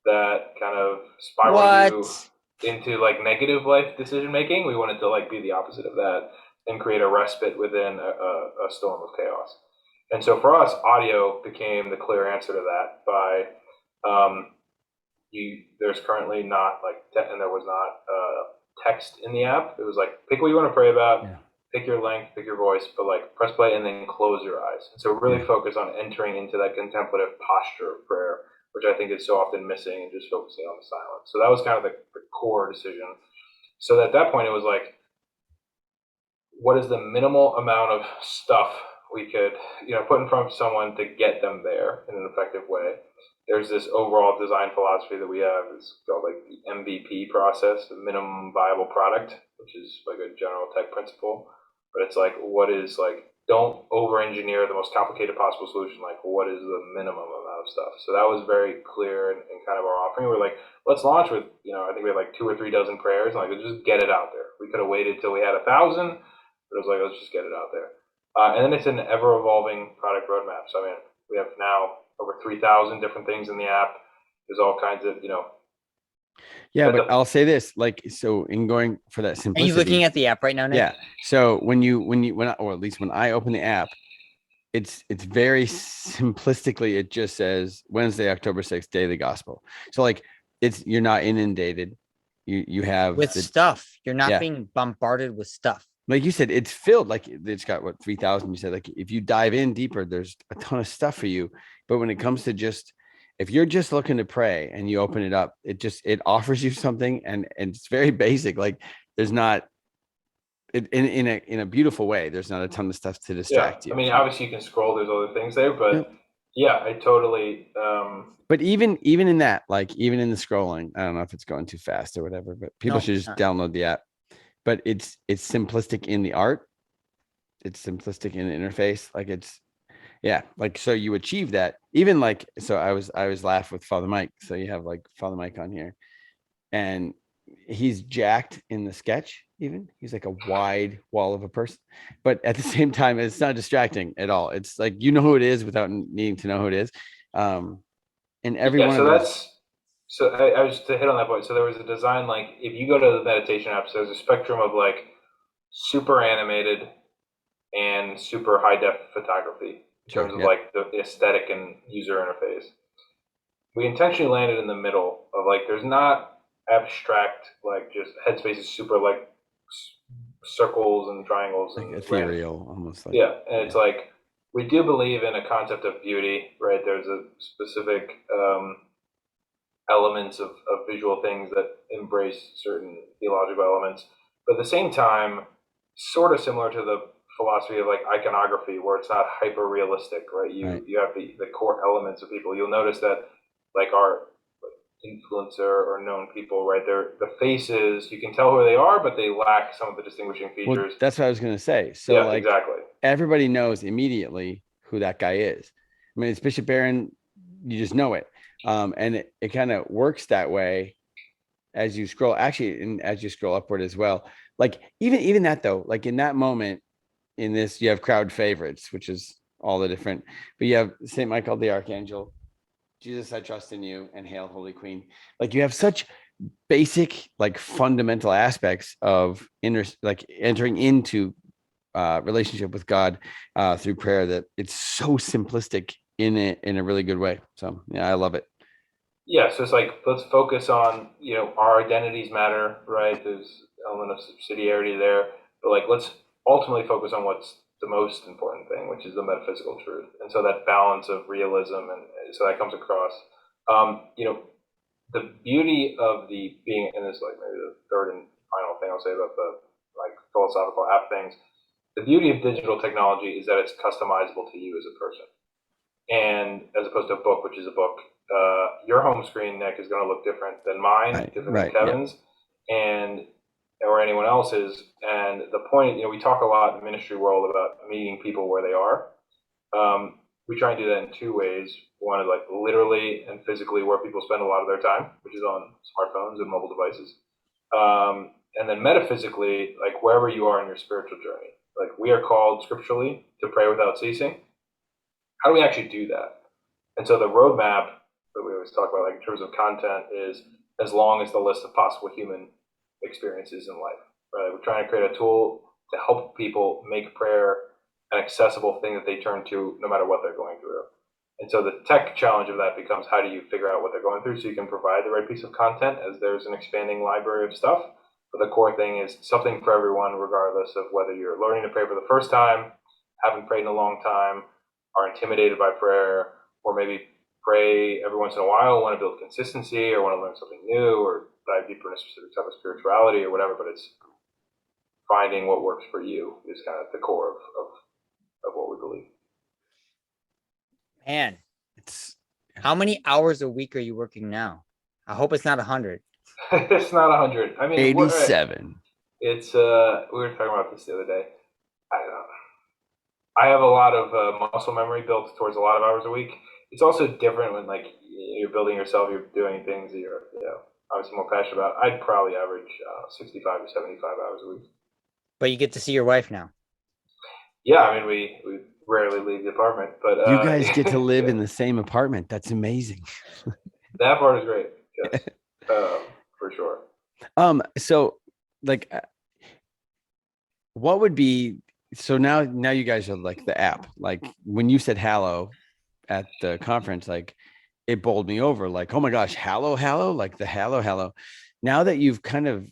that kind of spiral you What? into like negative life decision making. We wanted to like be the opposite of that and create a respite within a storm of chaos. And so for us, audio became the clear answer to that by there's currently not like and there was not text in the app. It was like pick what you want to pray about, pick your length, pick your voice, but like press play and then close your eyes. And so really focus on entering into that contemplative posture of prayer, which I think is so often missing, and just focusing on the silence. So that was kind of the core decision. So at that point, it was like, what is the minimal amount of stuff we could, put in front of someone to get them there in an effective way? There's this overall design philosophy that we have. It's called like the MVP process, the minimum viable product, which is like a general tech principle. But it's like, what is like, don't over-engineer the most complicated possible solution. Like, what is the minimum amount of stuff? So that was very clear in kind of our offering. We're like, let's launch with, I think we had like 2 or 3 dozen prayers. And like, let's just get it out there. We could have waited till we had 1,000, but it was like, let's just get it out there. And then it's an ever-evolving product roadmap. So I mean, we have now over 3,000 different things in the app. There's all kinds of, Yeah, but I'll say this, like, so in going for that Are simplicity. you looking at the app right now, Nick? Yeah. So when or at least when I open the app, it's very simplistically, it just says Wednesday, October 6th, daily gospel. So like you're not inundated. You have with stuff. You're not being bombarded with stuff. Like you said, it's filled, like it's got 3,000. You said, like, if you dive in deeper, there's a ton of stuff for you. But when it comes to just, if you're just looking to pray and you open it up, it offers you something, and it's very basic. Like there's not, in a beautiful way, there's not a ton of stuff to distract you. I mean, obviously you can scroll, there's other things there, but I totally. But even in that, like even in the scrolling, I don't know if it's going too fast or whatever, but people should just download the app. But it's simplistic in the art. It's simplistic in the interface. Like like, so you achieve that. Even like, so I was laugh with Father Mike. So you have like Father Mike on here, and he's jacked in the sketch. Even he's like a wide wall of a person, but at the same time, it's not distracting at all. It's like, who it is without needing to know who it is. And every one of those. So I was to hit on that point. So there was a design, like if you go to the meditation apps, there's a spectrum of like super animated and super high def photography in terms of like the aesthetic and user interface. We intentionally landed in the middle of like, there's not abstract, like just Headspace is super like circles and triangles like and ethereal, almost like. And it's like, we do believe in a concept of beauty, right? There's a specific elements of visual things that embrace certain theological elements, but at the same time, sort of similar to the philosophy of like iconography, where it's not hyper realistic, right? You have the core elements of people. You'll notice that like our influencer or known people, right? The faces, you can tell who they are, but they lack some of the distinguishing features. Well, that's what I was going to say. So like, exactly, everybody knows immediately who that guy is. I mean, it's Bishop Aaron. You just know it. And it kind of works that way as you scroll, actually, and as you scroll upward as well. Like even that though, like in that moment in this, you have crowd favorites, which is all the different, but you have St. Michael the Archangel, Jesus, I trust in you, and Hail, Holy Queen. Like you have such basic, like fundamental aspects of entering into relationship with God through prayer, that it's so simplistic in a really good way. So I love it. So it's like, let's focus on, our identities matter, right? There's an element of subsidiarity there, but like, let's ultimately focus on what's the most important thing, which is the metaphysical truth. And so that balance of realism, and so that comes across. The beauty of the being, and this is like maybe the third and final thing I'll say about the like philosophical app things. The beauty of digital technology is that it's customizable to you as a person, and as opposed to a book, which is a book. Your home screen, Nick, is going to look different than mine, different than Kevin's, and or anyone else's. And the point, we talk a lot in the ministry world about meeting people where they are. We try and do that in 2 ways. One is like literally and physically where people spend a lot of their time, which is on smartphones and mobile devices. And then metaphysically, like wherever you are in your spiritual journey, like we are called scripturally to pray without ceasing. How do we actually do that? And so the roadmap that we always talk about, like in terms of content, is as long as the list of possible human experiences in life. Right? We're trying to create a tool to help people make prayer an accessible thing that they turn to no matter what they're going through. And so the tech challenge of that becomes, how do you figure out what they're going through so you can provide the right piece of content, as there's an expanding library of stuff. But the core thing is something for everyone, regardless of whether you're learning to pray for the first time, haven't prayed in a long time, are intimidated by prayer, or maybe pray every once in a while, want to build consistency, or want to learn something new, or dive deeper in a specific type of spirituality or whatever. But it's finding what works for you is kind of the core of what we believe. Man, It's how many hours a week are you working now? I hope it's not 100. It's not 100. I mean, 87. It's we were talking about this the other day. I don't know. I have a lot of muscle memory built towards a lot of hours a week. It's also different when like you're building yourself, you're doing things that you're obviously more passionate about. I'd probably average 65 to 75 hours a week. But you get to see your wife now. Yeah, I mean we rarely leave the apartment, but You guys get to live yeah, in the same apartment. That's amazing. that part is great. Yes, for sure. So like, what would be, so now you guys are like the app, like when you said Hallow at the conference, like it bowled me over, like, oh my gosh, Hallow, like the Hallow. Now that you've kind of,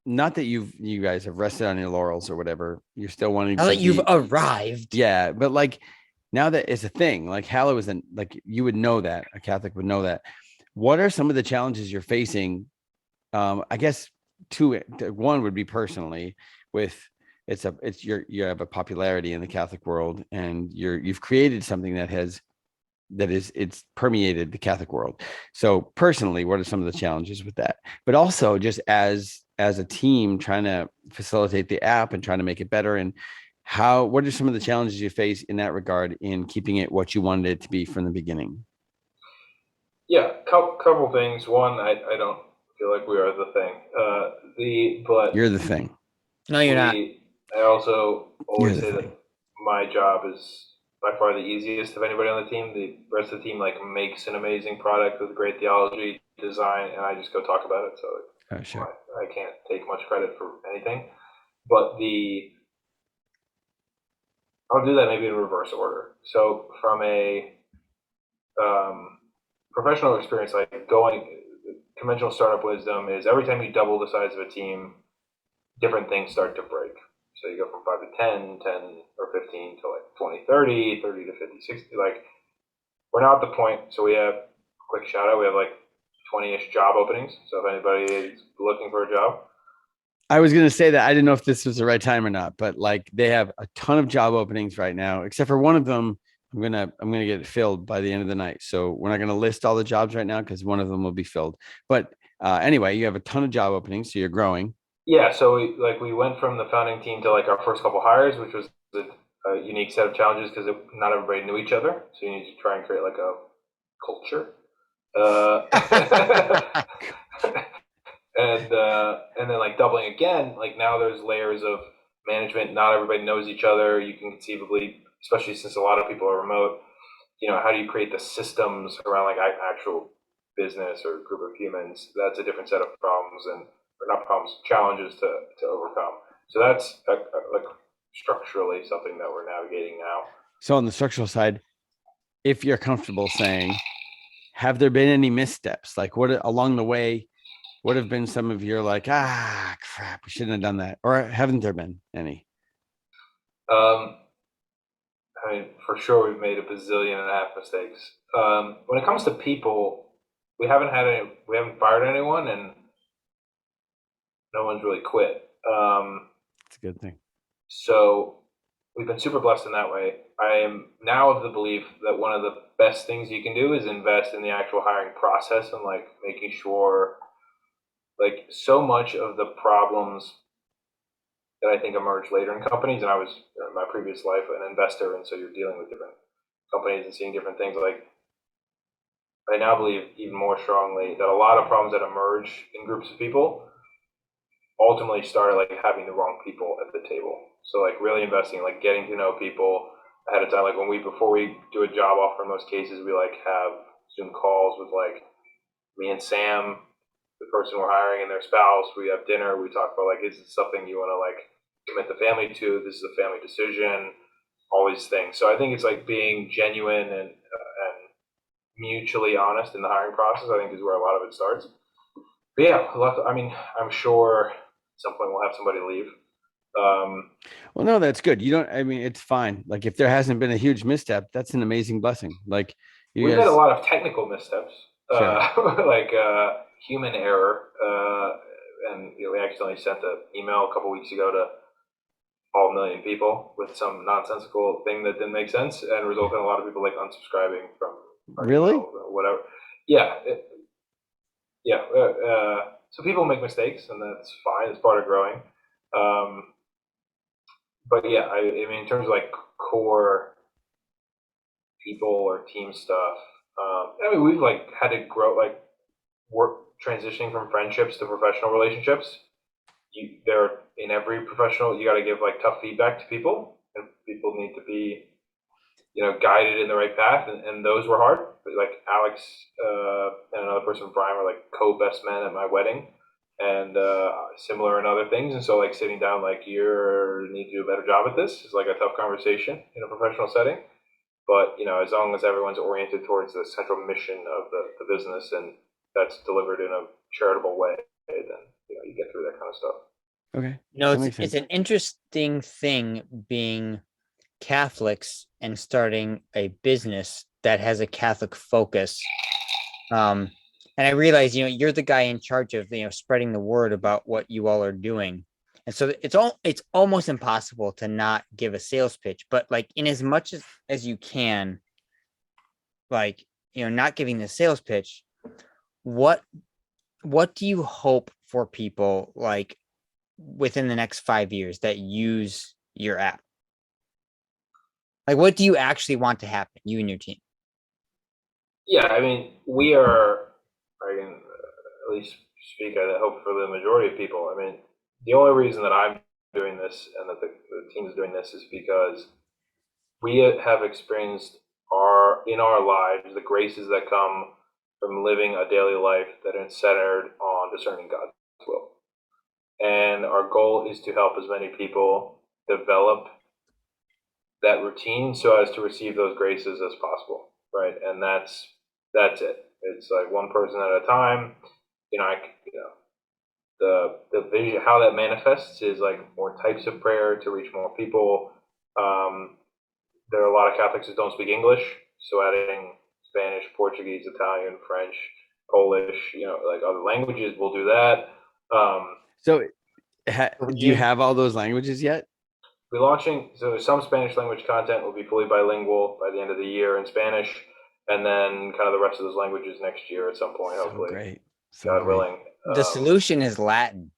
not that you guys have rested on your laurels or whatever, you're still wanting Now to that you've be, arrived. yeah, but like now that it's a thing, like Hallow isn't, like you would know that a Catholic would know that. What are some of the challenges you're facing? I guess one would be personally with, you have a popularity in the Catholic world, and you've created something it's permeated the Catholic world. So personally, what are some of the challenges with that? But also just as a team trying to facilitate the app and trying to make it better, and what are some of the challenges you face in that regard in keeping it what you wanted it to be from the beginning? Yeah, couple things. One, I don't feel like we are the thing. But You're the thing. No, you're not. I also You're always the say that thing. my job is by far the easiest of anybody on the team. The rest of the team like makes an amazing product with great theology, design, and I just go talk about it. So Oh, sure. I can't take much credit for anything. But I'll do that maybe in reverse order. So from a um, professional experience, like going conventional startup wisdom is every time you double the size of a team, different things start to break. So you go from 5 to 10, 10 or 15 to like 20, 30, 30 to 50, 60. Like we're now at the point. So we have, quick shout out, we have like 20-ish job openings. So if anybody is looking for a job, I was going to say that I didn't know if this was the right time or not, but like they have a ton of job openings right now, except for one of them. I'm gonna get it filled by the end of the night. So we're not gonna list all the jobs right now because one of them will be filled. But anyway, you have a ton of job openings, so you're growing. yeah. So we went from the founding team to like our first couple hires, which was a unique set of challenges because not everybody knew each other. So you need to try and create like a culture. And then like doubling again, like now there's layers of management. Not everybody knows each other. You can conceivably, especially since a lot of people are remote, how do you create the systems around like actual business or group of humans? That's a different set of problems, or not problems, challenges to overcome. So that's like structurally something that we're navigating now. So on the structural side, if you're comfortable saying, have there been any missteps? Like what along the way? What have been some of your like, crap, we shouldn't have done that, or haven't there been any? Um, I mean, for sure, we've made a bazillion and a half mistakes. When it comes to people, we haven't fired anyone, and no one's really quit. It's a good thing. So we've been super blessed in that way. I am now of the belief that one of the best things you can do is invest in the actual hiring process and like making sure, like so much of the problems that I think emerge later in companies, and I was in my previous life an investor, and so you're dealing with different companies and seeing different things. Like I now believe even more strongly that a lot of problems that emerge in groups of people ultimately started like having the wrong people at the table. So like really investing, like getting to know people ahead of time. Like before we do a job offer, in most cases we like have Zoom calls with like me and Sam, the person we're hiring, and their spouse. We have dinner. We talk about like, is this something you want to like commit the family to? This is a family decision. All these things. So I think it's like being genuine and mutually honest in the hiring process. I think is where a lot of it starts. But yeah, I mean, I'm sure at some point we'll have somebody leave. Well, no, that's good. You don't, I mean, it's fine. Like if there hasn't been a huge misstep, that's an amazing blessing. Like you We've guys, had a lot of technical missteps, sure. like human error, and we accidentally sent an email a couple weeks ago to all million people with some nonsensical thing that didn't make sense, and resulted in a lot of people like unsubscribing from our Really? email or whatever. Yeah, yeah. So people make mistakes, and that's fine. It's part of growing. Um, but yeah, I mean, in terms of like core people or team stuff, I mean, we've like had to grow, like work transitioning from friendships to professional relationships. There in every professional, you got to give like tough feedback to people, and people need to be guided in the right path, and those were hard. But, like Alex and another person, Brian, were like co-best men at my wedding, and similar in other things. And so, like sitting down, like you need to do a better job at this is like a tough conversation in a professional setting. But as long as everyone's oriented towards the central mission of the business and that's delivered in a charitable way, then you get through that kind of stuff. Okay. No, That makes it's sense. an interesting thing being Catholics and starting a business that has a Catholic focus. And I realize, you're the guy in charge of, spreading the word about what you all are doing. And so it's almost impossible to not give a sales pitch, but like in as much as you can, like, not giving the sales pitch, what do you hope for people like within the next 5 years that use your app? Like, what do you actually want to happen, you and your team? Yeah, I mean, I can at least speak, I hope, for the majority of people. I mean, the only reason that I'm doing this and that the team is doing this is because we have experienced in our lives the graces that come from living a daily life that is centered on discerning God's will. And our goal is to help as many people develop that routine so as to receive those graces as possible, right? And that's it. It's like one person at a time. The vision, how that manifests, is like more types of prayer to reach more people. There are a lot of Catholics that don't speak English, so adding Spanish, Portuguese, Italian, French, Polish, like other languages, we'll do that. So do you have all those languages yet? We're launching, so some Spanish language content will be fully bilingual by the end of the year in Spanish, and then kind of the rest of those languages next year at some point, hopefully. Great. God willing. The solution is Latin.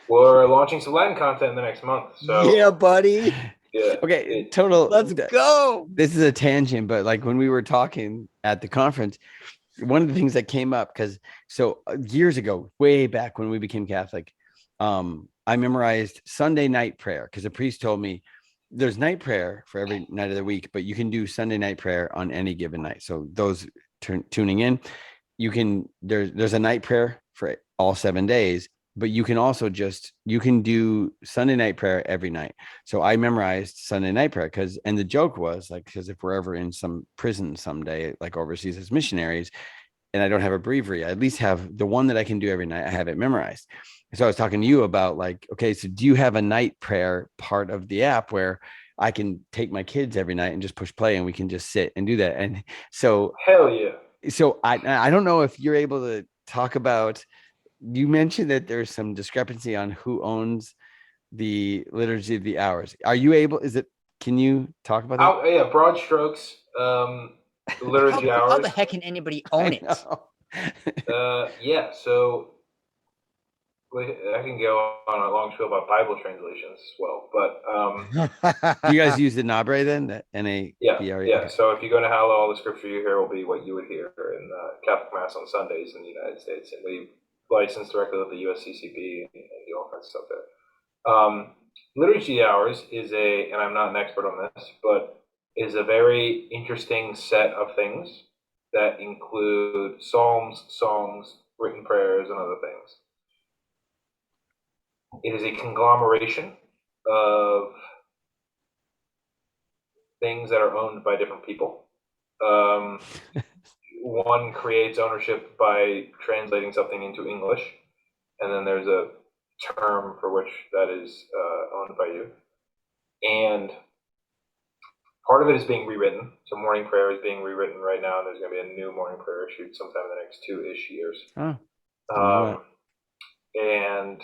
We're launching some Latin content in the next month. So yeah, buddy. Yeah. Okay, let's go. This is a tangent, but like when we were talking at the conference, one of the things that came up, because years ago, way back when we became Catholic, I memorized Sunday night prayer because the priest told me there's night prayer for every night of the week, but you can do Sunday night prayer on any given night. So those tuning in, there's a night prayer for all 7 days, but you can also you can do Sunday night prayer every night. So I memorized Sunday night prayer and the joke was like, because if we're ever in some prison someday, like overseas as missionaries, and I don't have a breviary, I at least have the one that I can do every night. I have it memorized. So I was talking to you about like, okay, so do you have a night prayer part of the app where I can take my kids every night and just push play and we can just sit and do that? And so hell yeah. So I don't know if you're able to talk about, you mentioned that there's some discrepancy on who owns the Liturgy of the Hours. Are you able, can you talk about that? Yeah, broad strokes. Liturgy Hours. How the heck can anybody own it? Yeah, so I can go on a long spiel about Bible translations as well, but do you guys use the Nabre then? The NABRE? Yeah. Okay. So if you go to Hallow, all the scripture you hear will be what you would hear in Catholic Mass on Sundays in the United States, and we licensed directly with the USCCB and do all kinds of stuff there. Liturgy Hours is and I'm not an expert on this, but is a very interesting set of things that include psalms, songs, written prayers, and other things. It is a conglomeration of things that are owned by different people. One creates ownership by translating something into English, and then there's a term for which that is owned by you. And part of it is being rewritten. So morning prayer is being rewritten right now, and there's going to be a new morning prayer issued sometime in the next 2-ish years. And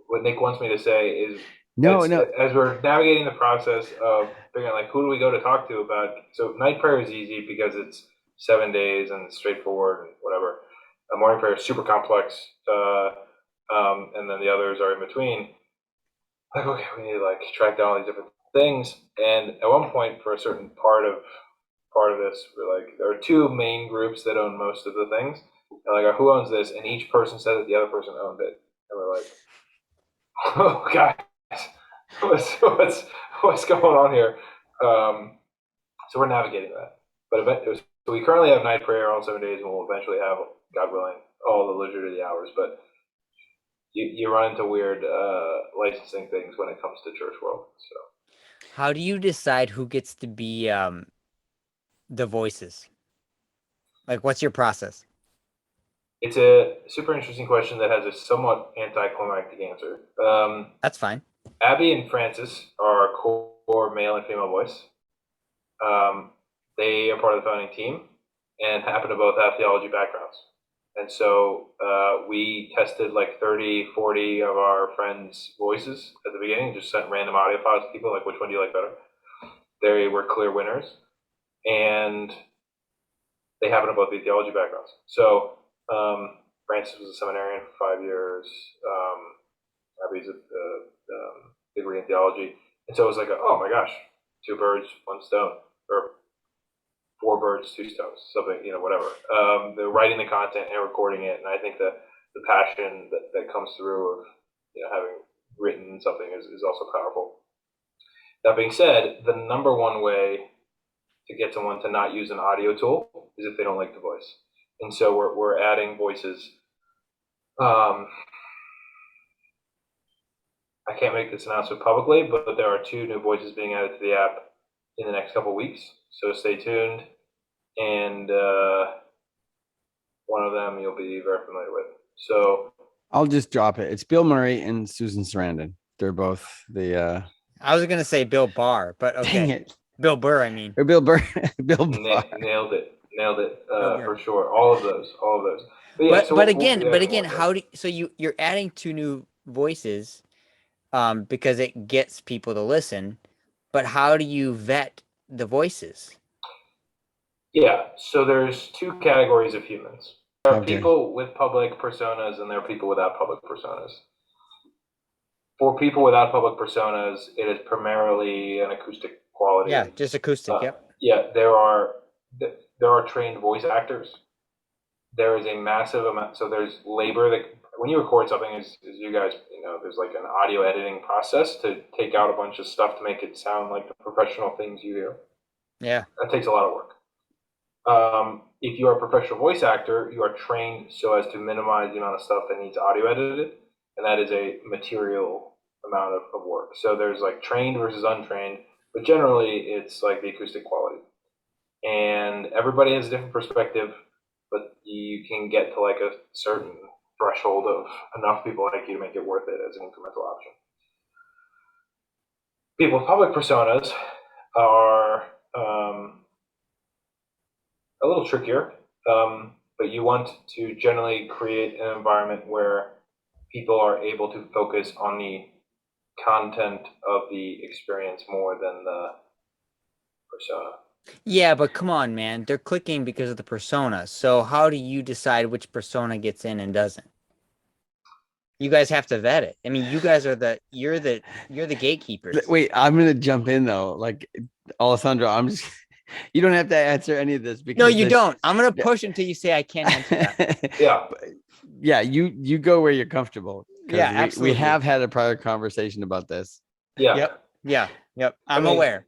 what Nick wants me to say is, as we're navigating the process of figuring out, like, who do we go to talk to about, so night prayer is easy because it's 7 days and straightforward and whatever. Morning prayer is super complex, and then the others are in between. Like, okay, we need to like track down all these different things. And at one point, for a certain part of this, we're like, there are two main groups that own most of the things. And like, who owns this? And each person said that the other person owned it. And we're like, oh guys, what's going on here? So we're navigating that. But so we currently have night prayer all 7 days, and we'll eventually have, God willing, all the Liturgy Hours. But you run into weird licensing things when it comes to church world. So how do you decide who gets to be the voices? Like, what's your process? It's a super interesting question that has a somewhat anticlimactic answer. That's fine. Abby and Francis are our core male and female voice. They are part of the founding team and happen to both have theology backgrounds. And so we tested like 30, 40 of our friends' voices at the beginning, just sent random audio files to people, like, which one do you like better? They were clear winners. And they happen to both be theology backgrounds. So Francis was a seminarian for 5 years. Abby's a degree in theology. And so it was like, oh my gosh, 2 birds, 1 stone, or 4 birds, 2 stones, something, whatever. They're writing the content and recording it, and I think that the passion that comes through of having written something is also powerful. That being said, the number one way to get someone to not use an audio tool is if they don't like the voice. And so we're adding voices. I can't make this announcement publicly, but there are 2 new voices being added to the app in the next couple weeks. So stay tuned. And one of them you'll be very familiar with. So I'll just drop it. It's Bill Murray and Susan Sarandon. They're both the I was gonna say Bill Barr, but okay. Dang it. Bill Burr, I mean. Or Bill Burr. Bill Barr. Nailed it for sure. All of those. But yeah, but again, so you're adding 2 new voices because it gets people to listen, but how do you vet the voices? Yeah, so there's 2 categories of humans. There are people with public personas, and there are people without public personas. For people without public personas, it is primarily an acoustic quality. Yeah, just acoustic. Yep. Yeah, there are trained voice actors. There is a massive amount. So there's labor that when you record something, as you guys there's like an audio editing process to take out a bunch of stuff to make it sound like the professional things you do. Yeah, that takes a lot of work. If you are a professional voice actor, you are trained so as to minimize the amount of stuff that needs audio edited, and that is a material amount of work. So there's like trained versus untrained, but generally it's like the acoustic quality. And everybody has a different perspective, but you can get to like a certain threshold of enough people like you to make it worth it as an incremental option. People with public personas are a little trickier, but you want to generally create an environment where people are able to focus on the content of the experience more than the persona. Yeah, but come on, man. They're clicking because of the persona. So how do you decide which persona gets in and doesn't? You guys have to vet it. I mean, you guys are you're the gatekeepers. Wait, I'm gonna jump in though. Like Alessandro, You don't have to answer any of this because No, you don't. I'm gonna push until you say I can't answer that. Yeah. Yeah, you go where you're comfortable. Yeah, We absolutely. have had a prior conversation about this. Yeah. Yep. I'm mean, aware.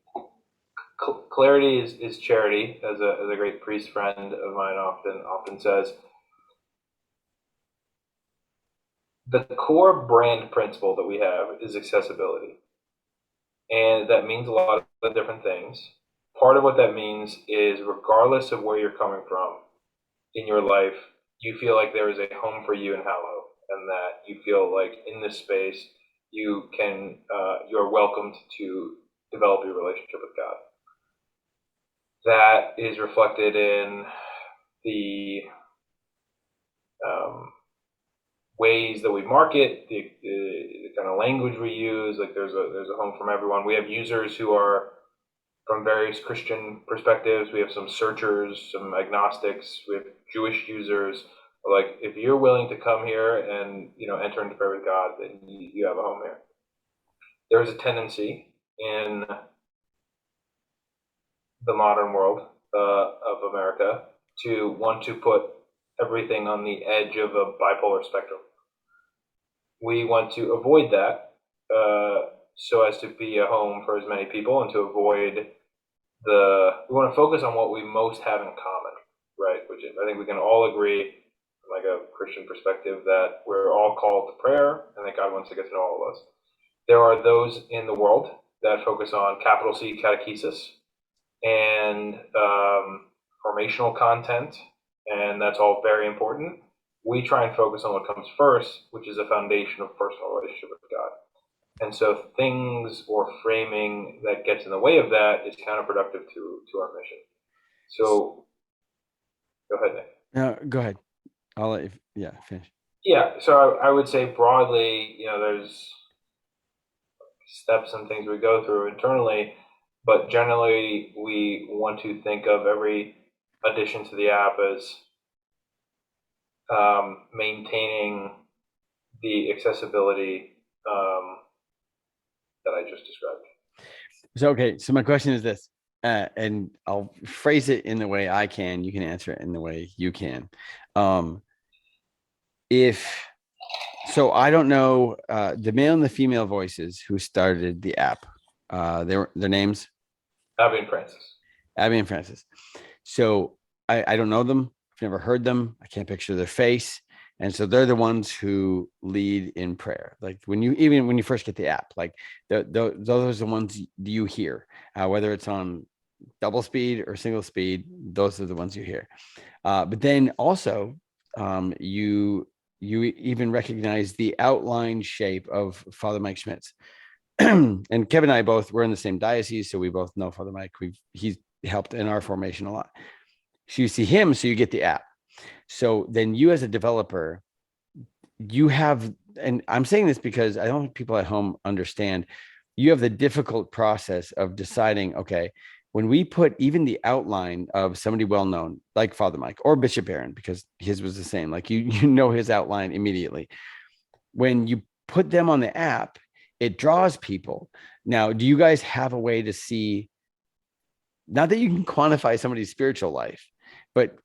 Clarity is charity, as a great priest friend of mine often says. The core brand principle that we have is accessibility, and that means a lot of different things. Part of what that means is, regardless of where you're coming from in your life, you feel like there is a home for you in Hallow, and that you feel like in this space you're welcomed to develop your relationship with God. That is reflected in the ways that we market, the kind of language we use. Like there's a home from everyone. We have users who are from various Christian perspectives. We have some searchers, some agnostics. We have Jewish users. Like, if you're willing to come here and enter into prayer with God, then you have a home here. There is a tendency in the modern world of America to want to put everything on the edge of a bipolar spectrum. We want to avoid that so as to be a home for as many people, and to avoid we want to focus on what we most have in common, right? Which I think we can all agree, from like a Christian perspective, that we're all called to prayer and that God wants to get to know all of us. There are those in the world that focus on capital C catechesis and formational content, and that's all very important. We try and focus on what comes first, which is a foundation of personal relationship with God. And so things or framing that gets in the way of that is counterproductive to our mission. So go ahead, Nick. No, go ahead. I'll let you finish. Yeah, so I would say broadly, there's steps and things we go through internally, but generally we want to think of every addition to the app as maintaining the accessibility that I just described. So my question is this, and I'll phrase it in the way I can. You can answer it in the way you can. I don't know the male and the female voices who started the app. Their names? Abby and Francis. So I don't know them. I've never heard them. I can't picture their face. And so they're the ones who lead in prayer. Like when you first get the app, like those are the ones you hear, whether it's on double speed or single speed, those are the ones you hear. But then also you even recognize the outline shape of Father Mike Schmitz. And Kevin and I we're in the same diocese, so we both know Father Mike. He's helped in our formation a lot. So you see him, so you get the app. So then you as a developer, you have, and I'm saying this because I don't think people at home understand, you have the difficult process of deciding, okay, when we put even the outline of somebody well-known, like Father Mike or Bishop Aaron, because his was the same, like you know his outline immediately. When you put them on the app, it draws people. Now, do you guys have a way to see, not that you can quantify somebody's spiritual life, but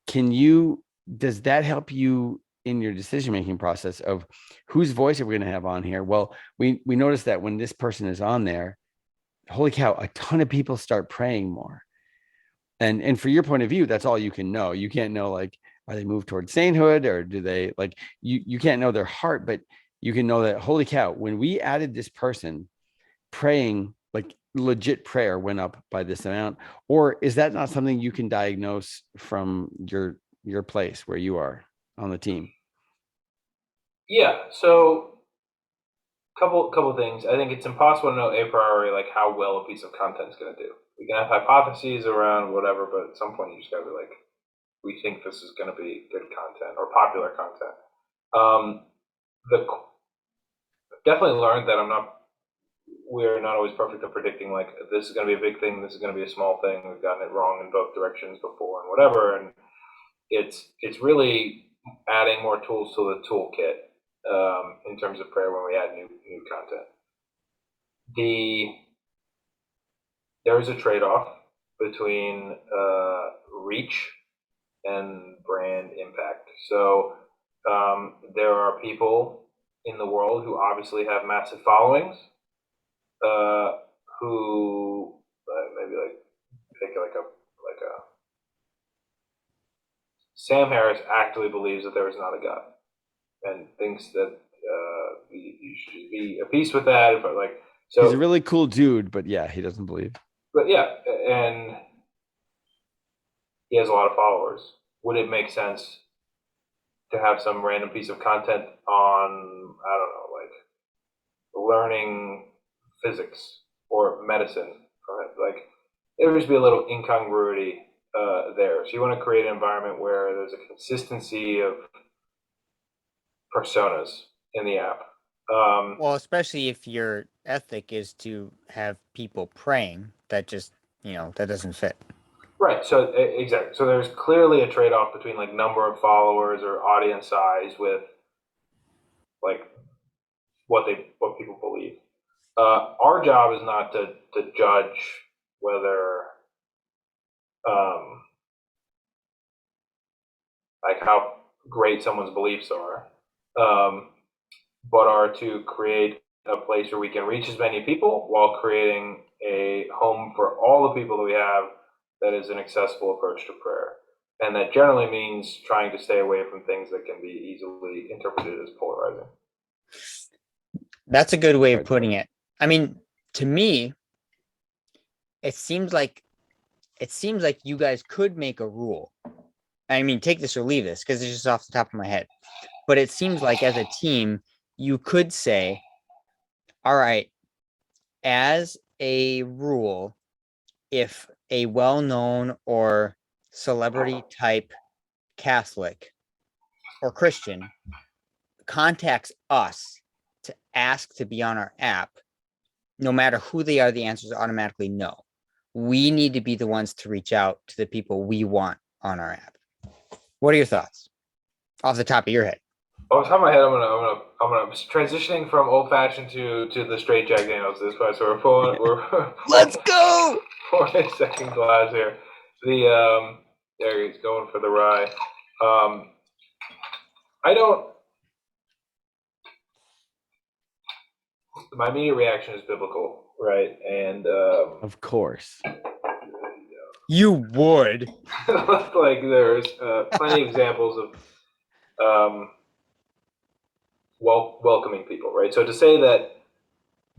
does that help you in your decision-making process of whose voice are we going to have on here? Well, we noticed that when this person is on there, holy cow, a ton of people start praying more. And for your point of view, that's all you can know. You can't know, like, are they moved towards sainthood, or do they, like, you can't know their heart, but you can know that, holy cow, when we added this person, praying, like legit prayer went up by this amount. Or is that not something you can diagnose from your place where you are on the team? Yeah, so couple things. I think it's impossible to know a priori like how well a piece of content is going to do. We can have hypotheses around whatever, but at some point you just got to be like, we think this is going to be good content or popular content. Definitely learned that we're not always perfect at predicting, like, this is going to be a big thing, this is going to be a small thing. We've gotten it wrong in both directions before and whatever. And it's really adding more tools to the toolkit in terms of prayer when we add new content. There is a trade-off between reach and brand impact. So there are people in the world who obviously have massive followings, who maybe like pick like a Sam Harris actually believes that there is not a God and thinks that you should be at peace with that. But like, so He's a really cool dude, but yeah, he doesn't believe. but yeah, and he has a lot of followers. Would it make sense to have some random piece of content on, I don't know, like learning physics or medicine? Like, there would just be a little incongruity there. So you want to create an environment where there's a consistency of personas in the app. Well, especially if your ethic is to have people praying, that just, that doesn't fit. Right. So exactly. So there's clearly a trade-off between like number of followers or audience size with like what people believe. Our job is not to judge whether like how great someone's beliefs are, but are to create a place where we can reach as many people while creating a home for all the people that we have that is an accessible approach to prayer. And that generally means trying to stay away from things that can be easily interpreted as polarizing. That's a good way of putting it. I mean, to me, it seems like you guys could make a rule. I mean, take this or leave this because it's just off the top of my head. But it seems like as a team, you could say, all right, as a rule, if a well-known or celebrity type Catholic or Christian contacts us to ask to be on our app, no matter who they are, the answer is automatically no. We need to be the ones to reach out to the people we want on our app. What are your thoughts off the top of your head? Off the top of my head, I'm gonna transitioning from old fashioned to the straight Jack Daniels this way. So we're Let's go. pouring a second glass here. There he's going for the rye. My immediate reaction is biblical, right? And of course, you would. like there's plenty of examples of welcoming people, right? So to say that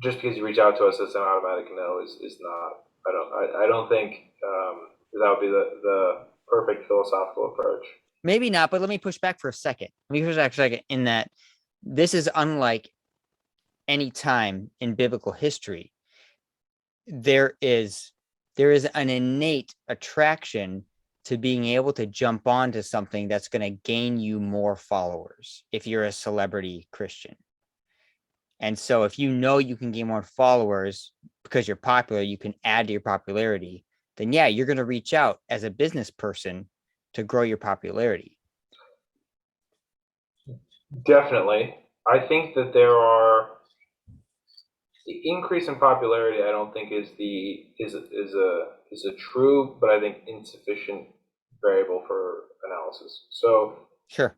just because you reach out to us, it's an automatic no is not. I don't think that would be the perfect philosophical approach. Maybe not, but let me push back for a second. In that this is unlike any time in biblical history. There is an innate attraction to being able to jump onto something that's going to gain you more followers if you're a celebrity Christian. And so if you know you can gain more followers because you're popular, you can add to your popularity, then yeah, you're going to reach out as a business person to grow your popularity. Definitely. I think that there are the increase in popularity. I don't think is a true, but I think insufficient variable for analysis. So sure.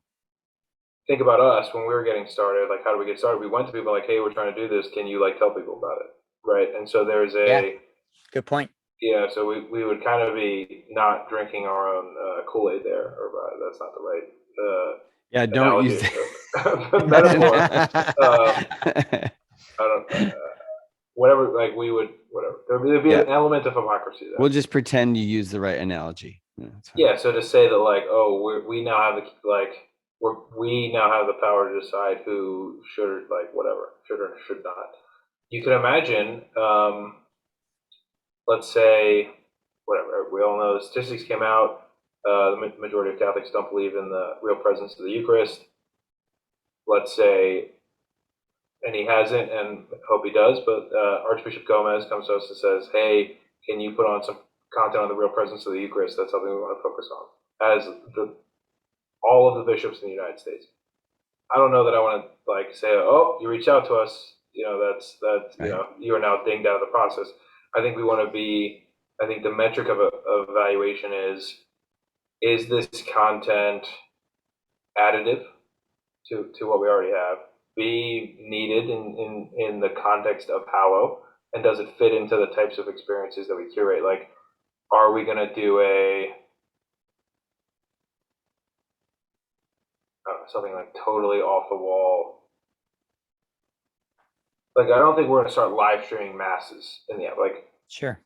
Think about us when we were getting started. Like, how do we get started? We went to people like, "Hey, we're trying to do this. Can you like tell people about it?" Right? And so there's good point. Yeah, so we would kind of be not drinking our own Kool-Aid there, or that's not the right. don't analogy. use that metaphor. I don't. Whatever. Like we would. Whatever. There'd be an element of hypocrisy there. We'll just pretend you use the right analogy. Yeah. So to say that like, oh, we now have we now have the power to decide who should should or should not. You can imagine. Let's say, whatever, we all know the statistics came out, the majority of Catholics don't believe in the real presence of the Eucharist. Let's say, and he hasn't, and hope he does, but Archbishop Gomez comes to us and says, hey, can you put on some content on the real presence of the Eucharist? That's something we want to focus on. As all of the bishops in the United States. I don't know that I want to say, oh, you reach out to us, that's right. You are now dinged out of the process. I think we want to be I think the metric of evaluation is this content additive to what we already have? B, needed in the context of Hallow? And does it fit into the types of experiences that we curate? Like, are we going to do something like totally off the wall? Like, I don't think we're going to start live streaming masses in the app. Like, Sure.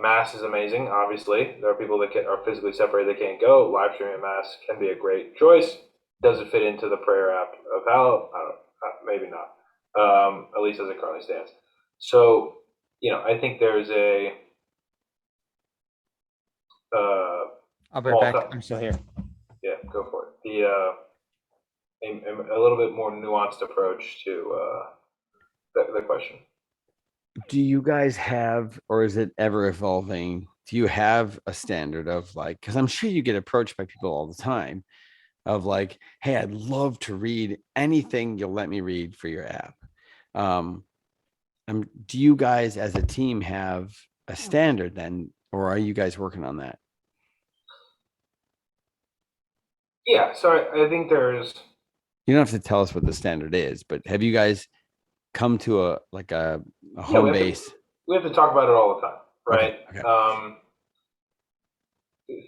Mass is amazing. Obviously, there are people that are physically separated; they can't go. Live streaming a mass can be a great choice. Does it fit into the prayer app of Hallow? I don't. Maybe not. At least as it currently stands. So, I think there's a. I'll be right back. I'm still here. Yeah, go for it. A little bit more nuanced approach to the question. Do you guys have, or is it ever evolving? Do you have a standard of like, because I'm sure you get approached by people all the time of like, hey, I'd love to read anything you'll let me read for your app. Do you guys as a team have a standard then, or are you guys working on that? Yeah, so I think there's. You don't have to tell us what the standard is, but have you guys come to a home base? We have to talk about it all the time, right? Okay.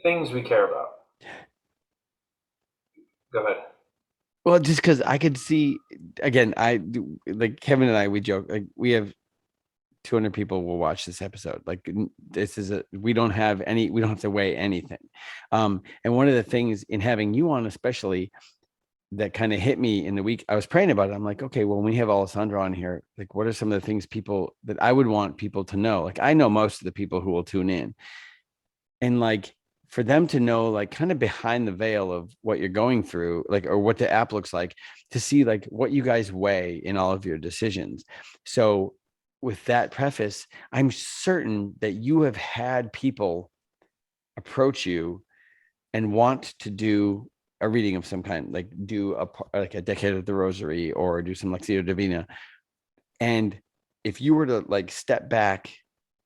Things we care about. Go ahead. Well, just because I could see, again, like Kevin and I, we joke, like we have 200 people will watch this episode. Like we don't have to weigh anything. And one of the things in having you on, especially, that kind of hit me in the week I was praying about it. I'm like, okay, well, when we have Alessandro on here, like, what are some of the things that I would want people to know? Like, I know most of the people who will tune in, and like for them to know, like, kind of behind the veil of what you're going through, like, or what the app looks like, to see like what you guys weigh in all of your decisions. So with that preface, I'm certain that you have had people approach you and want to do a reading of some kind, like do like a decade of the rosary or do some Lectio Divina. And if you were to like step back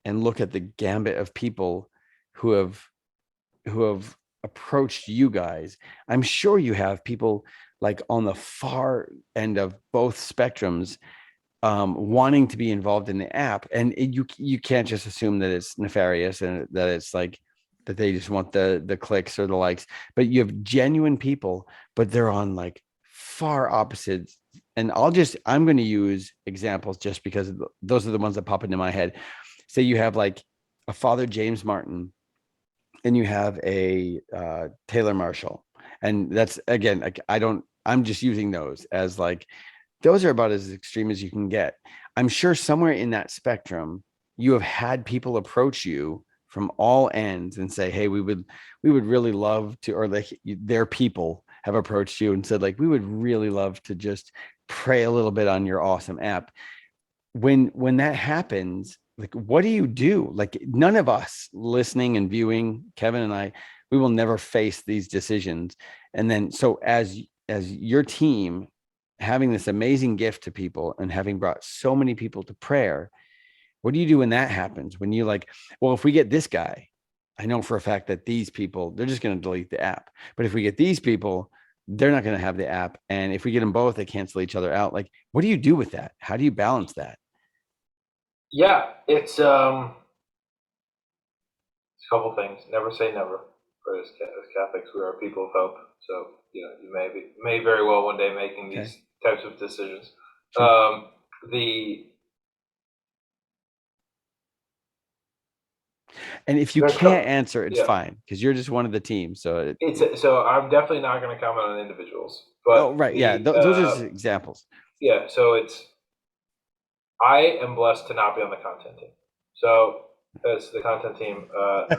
and look at the gambit of people who have approached you guys, I'm sure you have people like on the far end of both spectrums, wanting to be involved in the app. And you can't just assume that it's nefarious and that it's like that they just want the clicks or the likes, but you have genuine people, but they're on like far opposites. And I'm going to use examples just because those are the ones that pop into my head. Say you have like a Father James Martin, and you have a Taylor Marshall, and that's, again, like I'm just using those as like, those are about as extreme as you can get. I'm sure somewhere in that spectrum, you have had people approach you from all ends and say, hey, we would really love to, or like their people have approached you and said, like, we would really love to just pray a little bit on your awesome app. When that happens, like, what do you do? Like, none of us listening and viewing, Kevin and I, we will never face these decisions. And then, so as your team, having this amazing gift to people and having brought so many people to prayer, what do you do when that happens? When you like, well, if we get this guy, I know for a fact that these people, they're just going to delete the app. But if we get these people, they're not going to have the app. And if we get them both, they cancel each other out. Like, what do you do with that? How do you balance that? Yeah, it's a couple things. Never say never. For as Catholics, we are people of hope. So you may very well one day making these types of decisions. Sure. And if you can't answer, it's fine, because you're just one of the team. So so I'm definitely not going to comment on individuals. But right, those are just examples. Yeah, so I am blessed to not be on the content team. So as the content team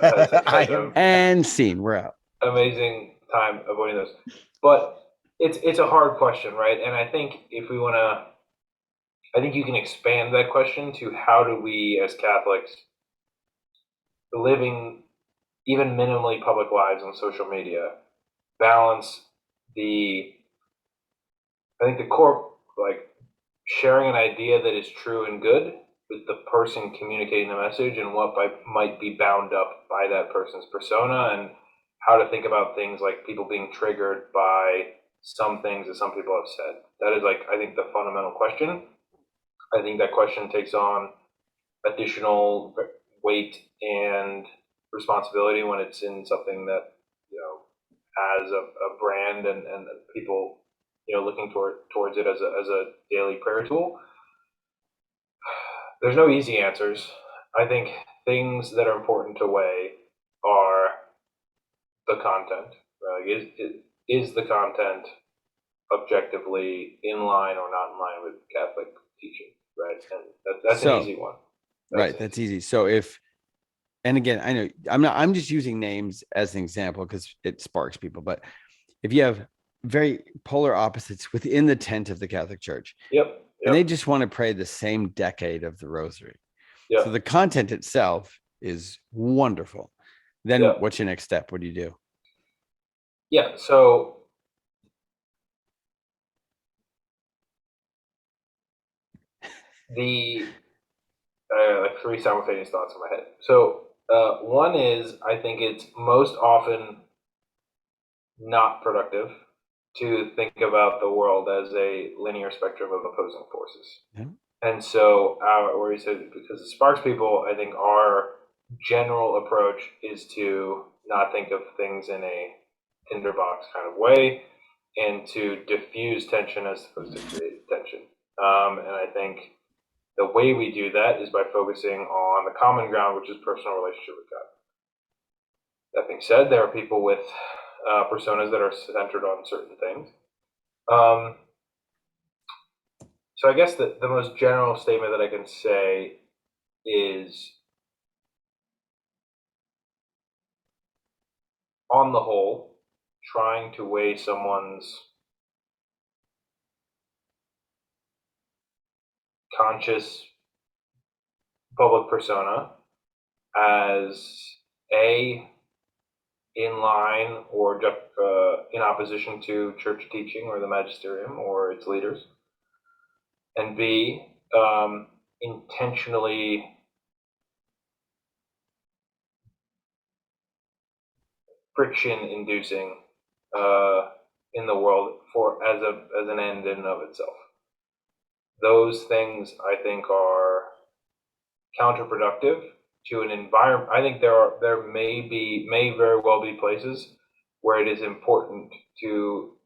has and scene, we're out. Amazing time avoiding those, but it's a hard question, right? And I think if we want to, I think you can expand that question to how do we as Catholics living even minimally public lives on social media balance I think the core, like, sharing an idea that is true and good the person communicating the message and what might be bound up by that person's persona, and how to think about things like people being triggered by some things that some people have said. That is, like, I think, the fundamental question. I think that question takes on additional weight and responsibility when it's in something that, has a brand and people, looking towards it as a daily prayer tool. There's no easy answers. I think things that are important to weigh are the content. Is the content objectively in line or not in line with Catholic teaching, right? And that's an easy one. That's easy. So and again, I know I'm just using names as an example because it sparks people, but if you have very polar opposites within the tent of the Catholic Church, and they just want to pray the same decade of the Rosary, so the content itself is wonderful. Then what's your next step? What do you do? So like three simultaneous thoughts in my head. So one is, I think it's most often not productive to think about the world as a linear spectrum of opposing forces. And so where he said, because it sparks people, I think our general approach is to not think of things in a tinderbox kind of way, and to diffuse tension as opposed to create tension. And I think the way we do that is by focusing on the common ground, which is personal relationship with God. That being said, there are people with personas that are centered on certain things. So I guess the most general statement that I can say is, on the whole, trying to weigh someone's conscious public persona as in line or in opposition to church teaching or the magisterium or its leaders, and B, intentionally friction-inducing in the world as an end in and of itself. Those things, I think, are counterproductive to an environment. I think there may very well be places where it is important to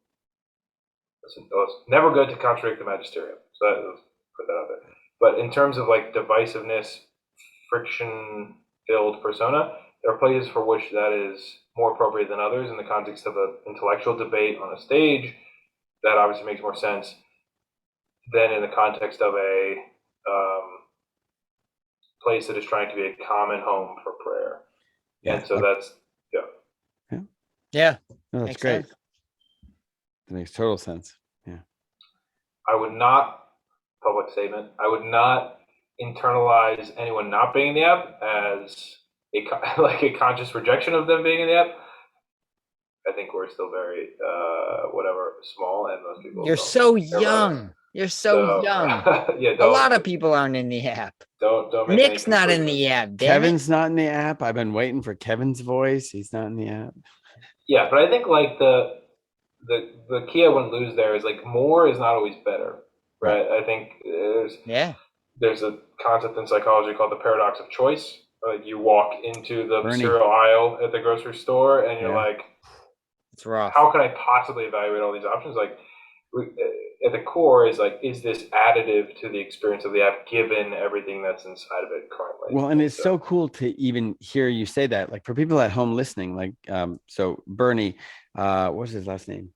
listen. It's never good to contradict the magisterium. So let's put that out there. But in terms of like divisiveness, friction-filled persona, there are places for which that is more appropriate than others. In the context of an intellectual debate on a stage, that obviously makes more sense than in the context of a place that is trying to be a common home for prayer. And so that's No, that's great. That makes total sense. I would not, public statement, I would not internalize anyone not being in the app as a conscious rejection of them being in the app. I think we're still very small, and most people. You're so young. You're so young. A lot of people aren't in the app. Don't make Nick's not in the app. Kevin's not in the app. I've been waiting for Kevin's voice. He's not in the app. Yeah, but I think like the key I wouldn't lose there is like more is not always better, right? I think there's a concept in psychology called the paradox of choice. Like you walk into the cereal aisle at the grocery store and you're like, it's rough. How can I possibly evaluate all these options? Like at the core is like, is this additive to the experience of the app given everything that's inside of it currently? Well, and it's so cool to even hear you say that. Like for people at home listening, like so Bernie, what's his last name?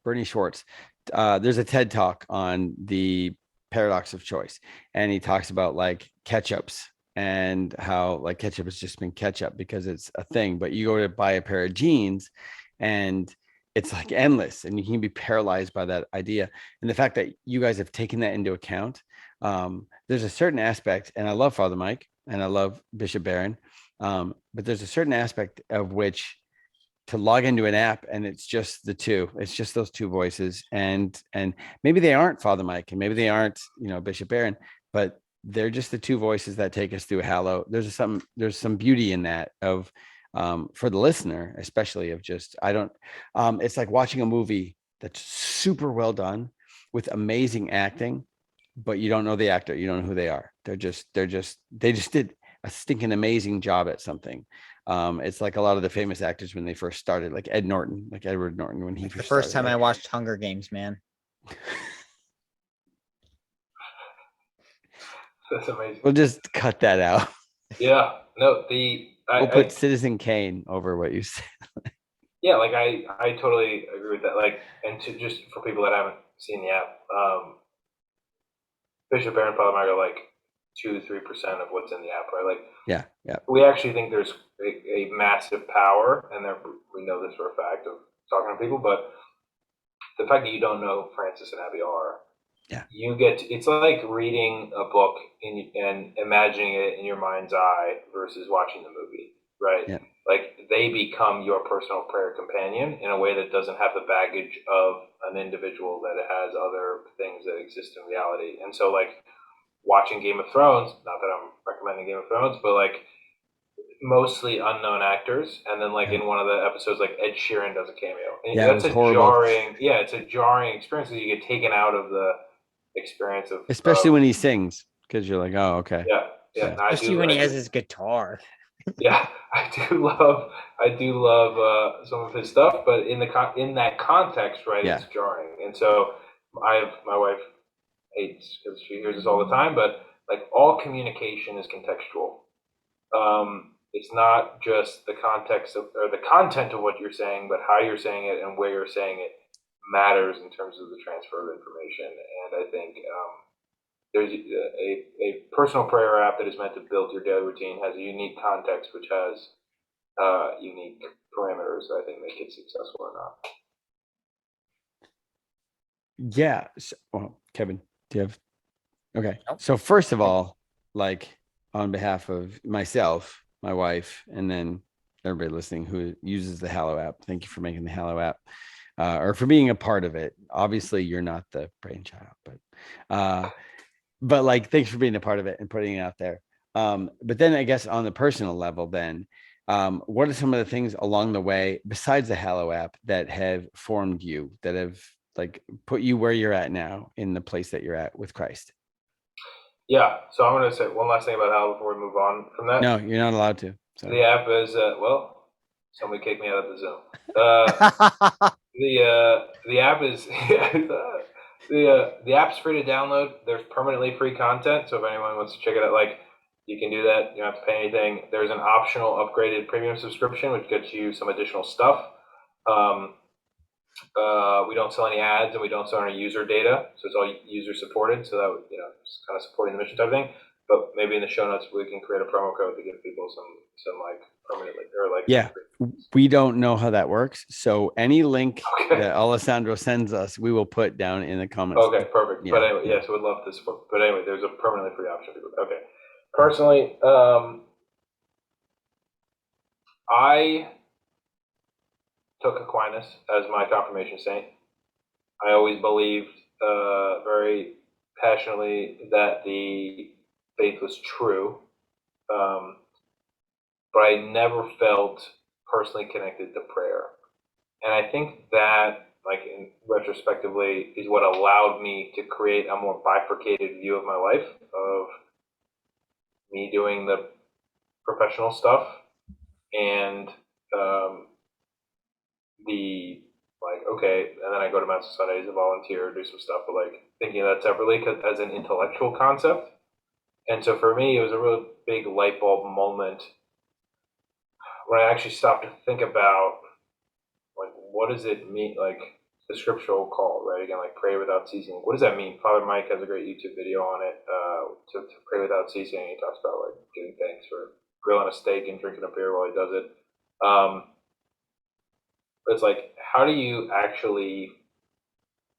Bernie Schwartz. There's a TED talk on the paradox of choice, and he talks about like ketchups and how like ketchup has just been ketchup because it's a thing, but you go to buy a pair of jeans and it's like endless, and you can be paralyzed by that idea. And the fact that you guys have taken that into account, there's a certain aspect, and I love Father Mike and I love Bishop Barron, but there's a certain aspect of which to log into an app and it's just it's just those two voices, and maybe they aren't Father Mike and maybe they aren't Bishop Barron, but they're just the two voices that take us through Hallow. There's some beauty in that of for the listener, especially of just it's like watching a movie that's super well done with amazing acting, but you don't know the actor, you don't know who they are. They just did a stinking amazing job at something. It's like a lot of the famous actors when they first started, like Edward Norton when he The first first started. time I watched Hunger Games, man. That's amazing. We'll just cut that out. Yeah. No, We'll put Citizen Kane over what you said. yeah, like I totally agree with that. Like, and to just for people that haven't seen the app, Bishop Aaron Palomar are like 2-3% of what's in the app, right? Like, Yeah. we actually think there's a massive power, and we know this for a fact of talking to people, but the fact that you don't know Francis and Abby are, Yeah. It's like reading a book and imagining it in your mind's eye versus watching the movie, right? Yeah. Like, they become your personal prayer companion in a way that doesn't have the baggage of an individual, that it has other things that exist in reality. And so, like, watching Game of Thrones, not that I'm recommending Game of Thrones, but like mostly unknown actors, and then like in one of the episodes, like Ed Sheeran does a cameo. And Yeah, it was horrible. it's a jarring experience because you get taken out of the experience of, especially when he sings, because you're like, oh, okay. yeah. Especially when he has his guitar. Yeah, I do love some of his stuff, but in that context, right, Yeah. it's jarring. And so my wife hates, because she hears this all the time, but like, all communication is contextual. It's not just the context or the content of what you're saying, but how you're saying it and where you're saying it matters in terms of the transfer of information. And I think there's a personal prayer app that is meant to build your daily routine, has a unique context, which has unique parameters that I think make it successful or not. Yeah. So, well, Kevin, do you have? Okay. Nope. So first of all, like, on behalf of myself, my wife, and then everybody listening who uses the Hallow app, thank you for making the Hallow app, or for being a part of it. Obviously, you're not the brainchild, but like, thanks for being a part of it and putting it out there. But then I guess on the personal level, then, what are some of the things along the way besides the Hallow app that have formed you, that have like put you where you're at now in the place that you're at with Christ? Yeah, so I'm going to say one last thing about Hallow before we move on from that. No, you're not allowed to. So. The app is somebody kicked me out of the Zoom. The app is the app's free to download. There's permanently free content, so if anyone wants to check it out, like, you can do that. You don't have to pay anything. There's an optional upgraded premium subscription, which gets you some additional stuff. We don't sell any ads, and we don't sell any user data, so it's all user supported. So that would, just kind of supporting the mission type thing. But maybe in the show notes we can create a promo code to give people some like permanently, or like, yeah. We don't know how that works, so any link that Alessandro sends us, we will put down in the comments. Okay, perfect. Yeah, but anyway, yes, we'd love to support. But anyway, there's a permanently free option. Okay. Personally, I took Aquinas as my confirmation saint. I always believed very passionately that the faith was true, but I never felt personally connected to prayer. And I think that, like, in retrospectively, is what allowed me to create a more bifurcated view of my life, of me doing the professional stuff and the, like, okay, and then I go to Mass on Sundays and volunteer, do some stuff, but like thinking of that separately as an intellectual concept. And so for me, it was a really big light bulb moment when I actually stopped to think about, like, what does it mean, like the scriptural call, right? Again, like, pray without ceasing. What does that mean? Father Mike has a great YouTube video on it, to pray without ceasing. He talks about, like, giving thanks for grilling a steak and drinking a beer while he does it. But it's like, how do you actually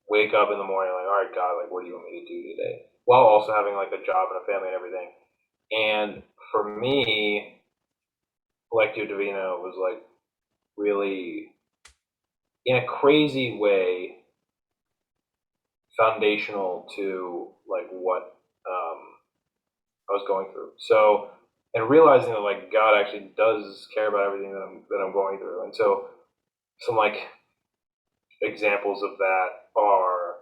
wake up in the morning, like, all right, God, like, what do you want me to do today? While also having, like, a job and a family and everything. And for me, Lectio Divina was, like, really, in a crazy way, foundational to, like, what was going through. So, and realizing that like God actually does care about everything that I'm going through. And so some like examples of that are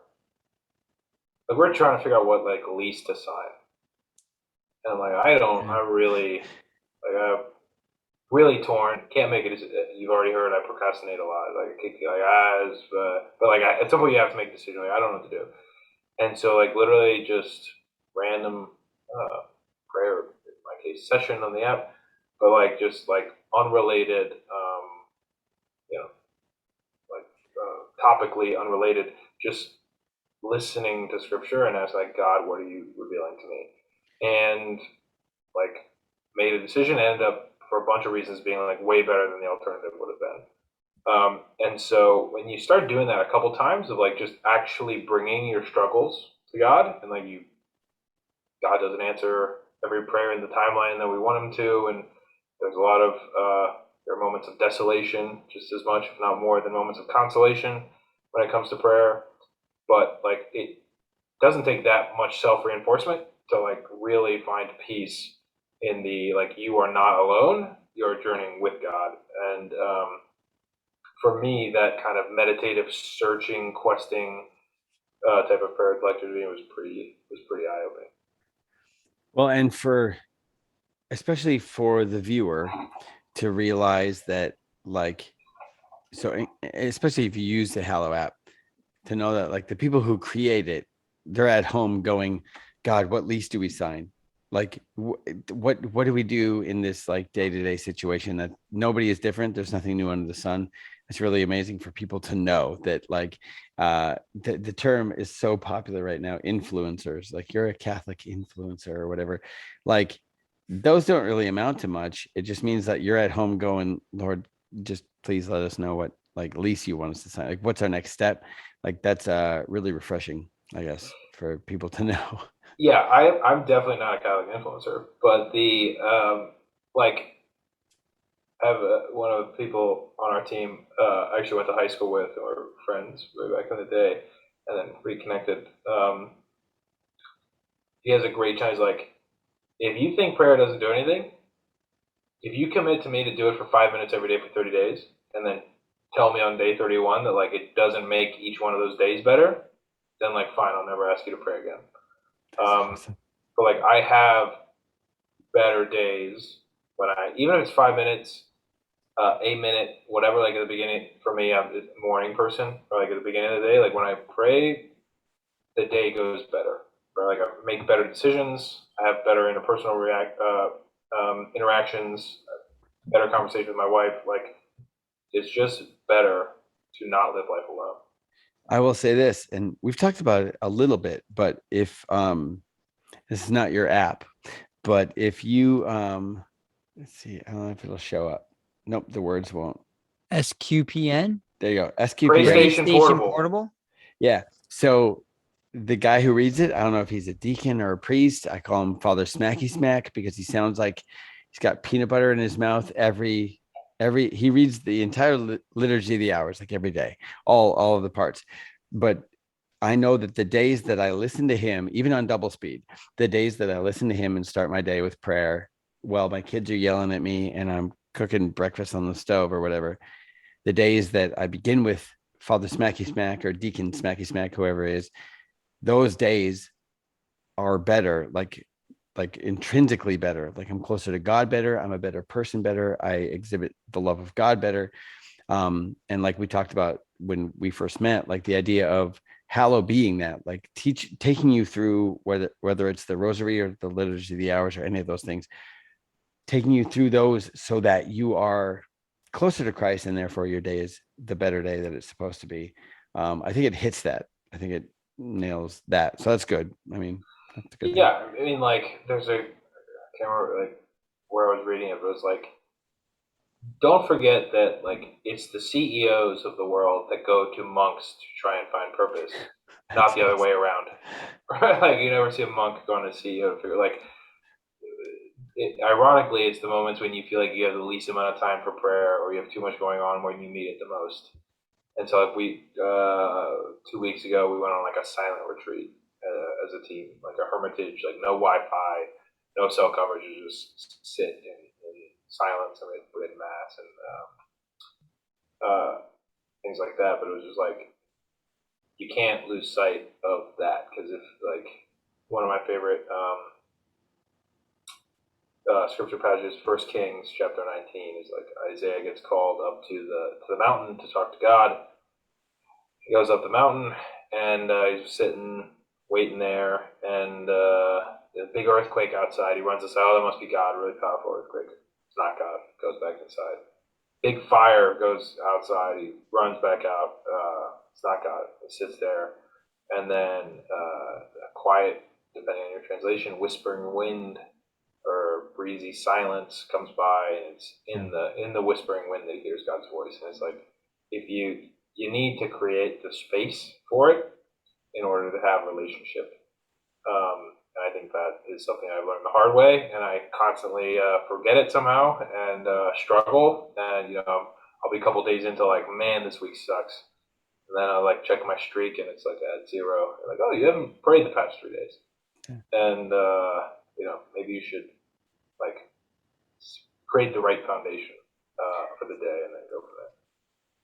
like we're trying to figure out what like lease to sign. And like I'm really like I'm really torn. Can't make it. You've already heard I procrastinate a lot. But like at some point you have to make a decision. Like I don't know what to do. And so like literally just random prayer in my case session on the app, but like just like unrelated, you know, like topically unrelated, just listening to scripture and ask like God, what are you revealing to me? And like made a decision, ended up for a bunch of reasons being like way better than the alternative would have been. And so when you start doing that a couple times of like just actually bringing your struggles to God, and like God doesn't answer every prayer in the timeline that we want Him to, and there's a lot of there are moments of desolation just as much, if not more, than moments of consolation when it comes to prayer. But like it doesn't take that much self reinforcement to like really find peace in the like you are not alone, you're journeying with God. And for me, that kind of meditative, searching, questing type of prayer collector to me was pretty eye opening. Well, and especially for the viewer to realize that, like, so especially if you use the Hallow app, to know that like the people who create it, they're at home going, God, what lease do we sign? Like, what do we do in this like day-to-day situation that nobody is different? There's nothing new under the sun. It's really amazing for people to know that like the term is so popular right now, influencers, like you're a Catholic influencer or whatever. Like those don't really amount to much. It just means that you're at home going, Lord, just please let us know what like lease you want us to sign. Like what's our next step? Like that's really refreshing, I guess, for people to know. Yeah, I'm definitely not a Catholic influencer, but the like I have one of the people on our team I actually went to high school with, or friends way back in the day, and then reconnected. He has a great challenge. Like, if you think prayer doesn't do anything, if you commit to me to do it for 5 minutes every day for 30 days, and then tell me on day 31 that like it doesn't make each one of those days better, then like fine, I'll never ask you to pray again. Awesome. But like I have better days when even if it's 5 minutes, a minute, whatever. Like at the beginning, for me, I'm a morning person, or like at the beginning of the day, like when I pray, the day goes better. Or like I make better decisions. I have better interpersonal interactions, better conversation with my wife. Like it's just better to not live life alone. I will say this, and we've talked about it a little bit, but if this is not your app, but if you let's see, I don't know if it'll show up. Nope, the words won't. SQPN. There you go. SQPN. PlayStation Portable. Portable. Yeah. So the guy who reads it, I don't know if he's a deacon or a priest. I call him Father Smacky Smack because he sounds like he's got peanut butter in his mouth every he reads the entire liturgy of the hours, like every day, all of the parts. But I know that the days that I listen to him, even on double speed, the days that I listen to him and start my day with prayer while my kids are yelling at me and I'm cooking breakfast on the stove or whatever, the days that I begin with Father Smacky Smack or Deacon Smacky Smack, whoever it is, those days are better, like intrinsically better. Like I'm closer to God better. I'm a better person better. I exhibit the love of God better. And like we talked about when we first met, like the idea of Hallow being that, like taking you through whether it's the rosary or the liturgy of the hours or any of those things, taking you through those so that you are closer to Christ and therefore your day is the better day that it's supposed to be. I think it hits that. I think it nails that. So that's good. I mean, that's a good thing. Yeah, I mean, like there's I can't remember like where I was reading it, but it was like don't forget that like it's the CEOs of the world that go to monks to try and find purpose, not the other way around. Right? Like you never see a monk going to CEO to figure like. Ironically, it's the moments when you feel like you have the least amount of time for prayer, or you have too much going on, when you need it the most. And so, like 2 weeks ago, we went on like a silent retreat as a team, like a hermitage, like no Wi-Fi, no cell coverage. You just sit in silence and we had mass and things like that. But it was just like, you can't lose sight of that, because if, like, one of my favorite scripture passages, 1 Kings chapter 19, is like Isaiah gets called up to the mountain to talk to God. He goes up the mountain and he's sitting, waiting there, and a big earthquake outside. He runs aside. Oh, that must be God. Really powerful earthquake. It's not God. Goes back inside. Big fire goes outside. He runs back out. It's not God. He sits there, and then a quiet, depending on your translation, whispering wind or breezy silence comes by, and it's in the whispering wind that he hears God's voice. And it's like, if you need to create the space for it in order to have a relationship. And I think that is something I've learned the hard way, and I constantly forget it somehow and struggle. And I'll be a couple days into, like, man, this week sucks. And then I'll, like, check my streak, and it's like at 0. And like, oh, you haven't prayed the past 3 days. Okay. And maybe you should, like, create the right foundation for the day, and then go from there.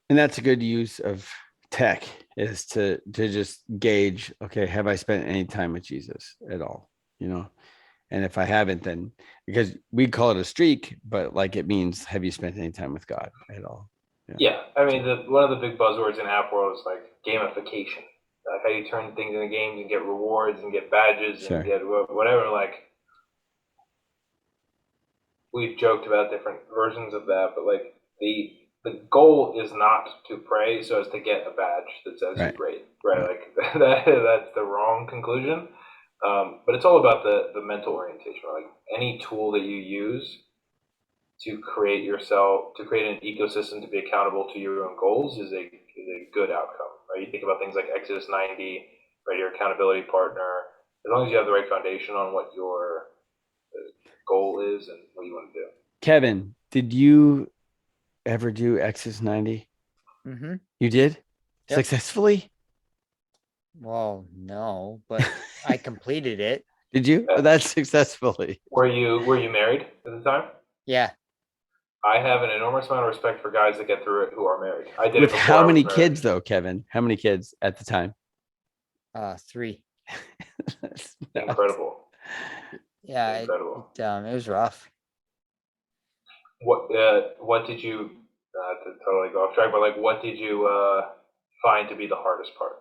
And that's a good use of tech, is to just gauge, okay, have I spent any time with Jesus at all? And if I haven't, then, because we call it a streak, but like, it means, have you spent any time with God at all? Yeah. I mean, one of the big buzzwords in app world is like gamification, how you turn things into games and get rewards and get badges and get whatever. Like, we've joked about different versions of that, but like, the goal is not to pray so as to get a badge that says you're great, right? Like, that's the wrong conclusion. But it's all about the mental orientation. Like, any tool that you use to create an ecosystem to be accountable to your own goals is a good outcome, right? You think about things like Exodus 90, right? Your accountability partner. As long as you have the right foundation on what your goal is and what you want to do. Kevin, did you ever do Exodus 90? Mm-hmm. You did? Yep. Successfully? Well, no, but I completed it. Did you? Yeah. Oh, that's successfully. Were you married at the time? Yeah. I have an enormous amount of respect for guys that get through it who are married. I did With it before. How many kids though, Kevin? How many kids at the time? 3. That's incredible. Yeah, incredible. It was rough. What did you to totally go off track, but like, what did you find to be the hardest part?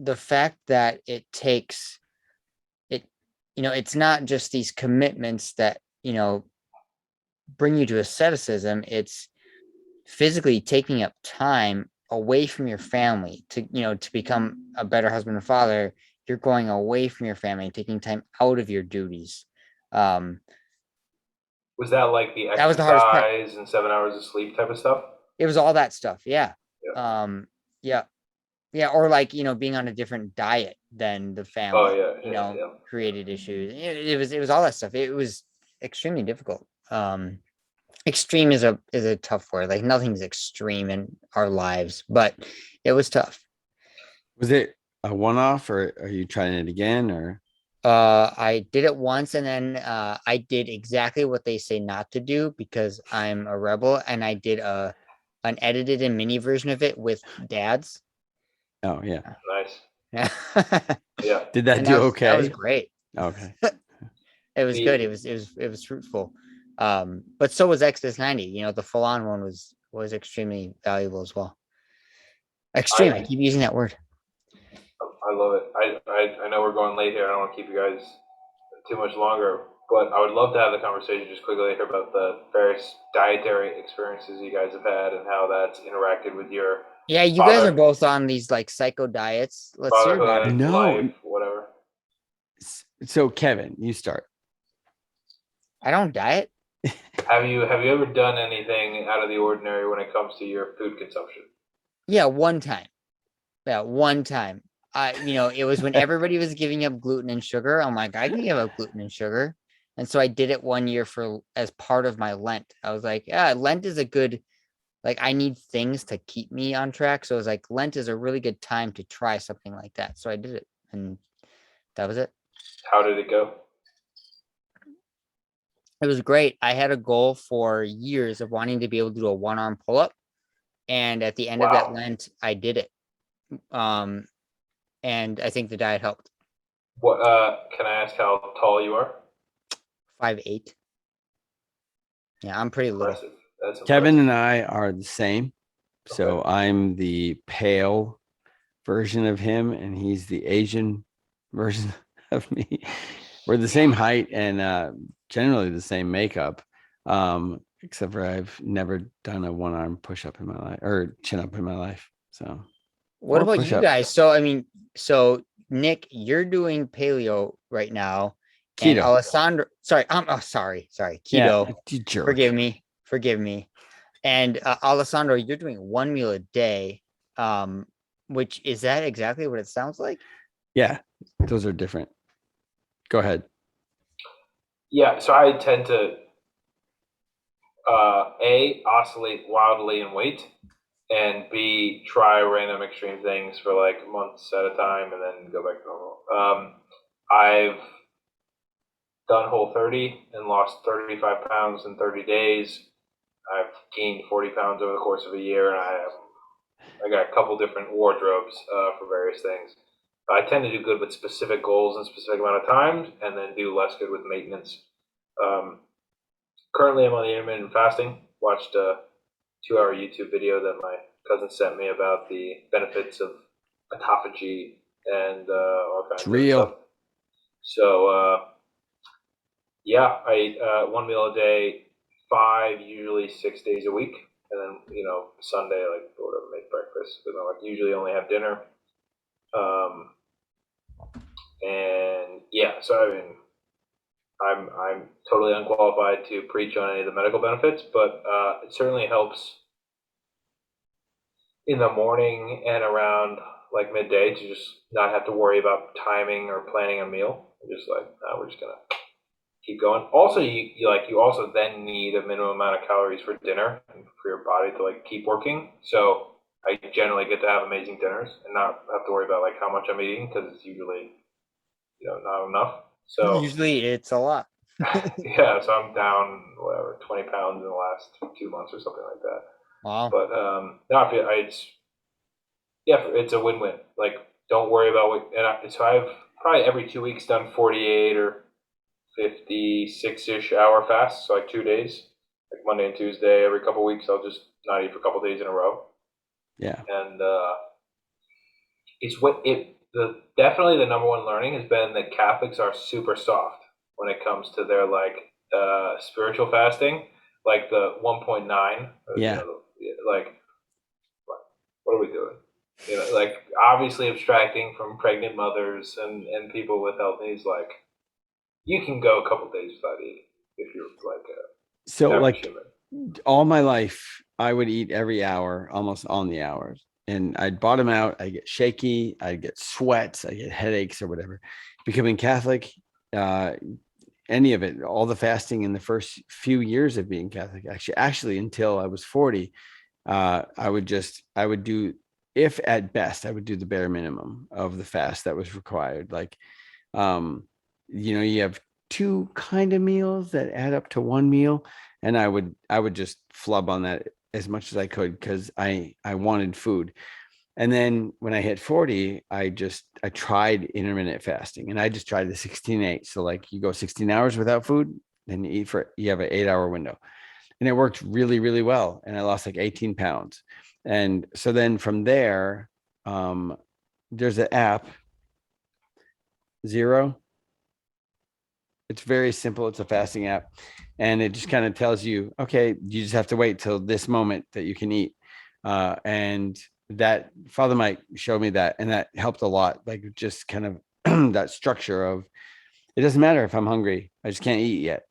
The fact that it takes it, it's not just these commitments that, bring you to asceticism. It's physically taking up time away from your family to become a better husband and father. You're going away from your family, taking time out of your duties. Was that like the exercise, that was the hardest part, and 7 hours of sleep type of stuff? It was all that stuff. Yeah. Yeah. Or like, being on a different diet than the family, created issues. It was all that stuff. It was extremely difficult. Extreme is a tough word. Like, nothing's extreme in our lives, but it was tough. Was it a one-off, or are you trying it again, or? I did it once, and then I did exactly what they say not to do, because I'm a rebel, and I did an edited and mini version of it with dads. Oh yeah, nice. Yeah. Did that do okay? That was great. Okay. It was good. It was fruitful. But so was Exodus 90. The full-on one was extremely valuable as well. Extreme. I keep using that word. I love it. I know we're going late here. I don't want to keep you guys too much longer, but I would love to have the conversation just quickly here about the various dietary experiences you guys have had and how that's interacted with your. Yeah, you guys are both on these like psycho diets. Let's hear about it. Life, whatever. So Kevin, you start. I don't diet. Have you ever done anything out of the ordinary when it comes to your food consumption? Yeah, one time. Yeah, one time. It was when everybody was giving up gluten and sugar. I'm like, I can give up gluten and sugar. And so I did it one year as part of my Lent. I was like, yeah, Lent is a good, like, I need things to keep me on track. So I was like, Lent is a really good time to try something like that. So I did it, and that was it. How did it go? It was great. I had a goal for years of wanting to be able to do a one-arm pull-up, and at the end of that Wow. Lent, I did it. And I think the diet helped. What can I ask how tall you are? 5'8". Yeah, I'm pretty little. Impressive. That's Kevin impressive. and I are the same. So Okay. I'm the pale version of him, and he's the Asian version of me. We're the same height and generally the same makeup, except for I've never done a one arm push up in my life or chin up in my life. So, What or about push you up. guys? So, I mean, so Nick, you're doing paleo right now, and Keto. Alessandro, sorry, sorry, Yeah, keto. you jerk. Forgive me. And Alessandro, you're doing one meal a day. Which is that exactly what it sounds like? Yeah, those are different. Go ahead. Yeah, so I tend to A, oscillate wildly in weight, and B, try random extreme things for like months at a time and then go back to normal. I've done Whole30 and lost 35 pounds in 30 days. I've gained 40 pounds over the course of a year, and I got a couple different wardrobes for various things. I tend to do good with specific goals and specific amount of times, and then do less good with maintenance. Um, Currently, I'm on the intermittent fasting. Watched a 2-hour YouTube video that my cousin sent me about the benefits of autophagy and all It's kinds of other stuff. real. So yeah, I eat one meal a day, 5, usually 6 days a week, and then Sunday, like whatever, make breakfast. But I usually only have dinner. Um, and yeah, so I mean, I'm totally unqualified to preach on any of the medical benefits, but it certainly helps in the morning and around like midday to just not have to worry about timing or planning a meal. Just like, we're just gonna keep going. Also, you also then need a minimum amount of calories for dinner and for your body to like keep working. So I generally get to have amazing dinners and not have to worry about like how much I'm eating because it's usually not enough. So Usually it's a lot. yeah, so I'm down whatever 20 pounds in the last 2 months or something like that. Wow. But no, it's a win-win. Like, don't worry about what. So I've probably every 2 weeks done 48 or 56-ish hour fasts, so like 2 days, like Monday and Tuesday. Every couple weeks, I'll just not eat for a couple days in a row, Yeah. and it's what it. Definitely the number one learning has been that Catholics are super soft when it comes to their like spiritual fasting, like the 1.9. Yeah. Like what are we doing? Like obviously abstracting from pregnant mothers and people with health needs, like you can go a couple days without eating if you're like So average like human. all my life, I would eat every hour, almost on the hours. And I'd bottom out, I get shaky, I get sweats, I get headaches or whatever. Becoming Catholic, uh, any of it, all the fasting in the first few years of being Catholic, actually until I was 40, I would do, if at best, I would do the bare minimum of the fast that was required. Like, um, you have two kind of meals that add up to one meal, and I would just flub on that as much as I could because I wanted food. And then when I hit 40, I tried intermittent fasting, and I just tried the 16/8. So like you go 16 hours without food, then you have an 8-hour window, and it worked really, really well. And I lost like 18 pounds. And so then from there, there's an app, Zero. It's very simple. It's a fasting app, and it just kind of tells you, okay, you just have to wait till this moment that you can eat. And that Father Mike showed me that, and that helped a lot. Like just kind of that structure of it doesn't matter if I'm hungry, I just can't eat yet.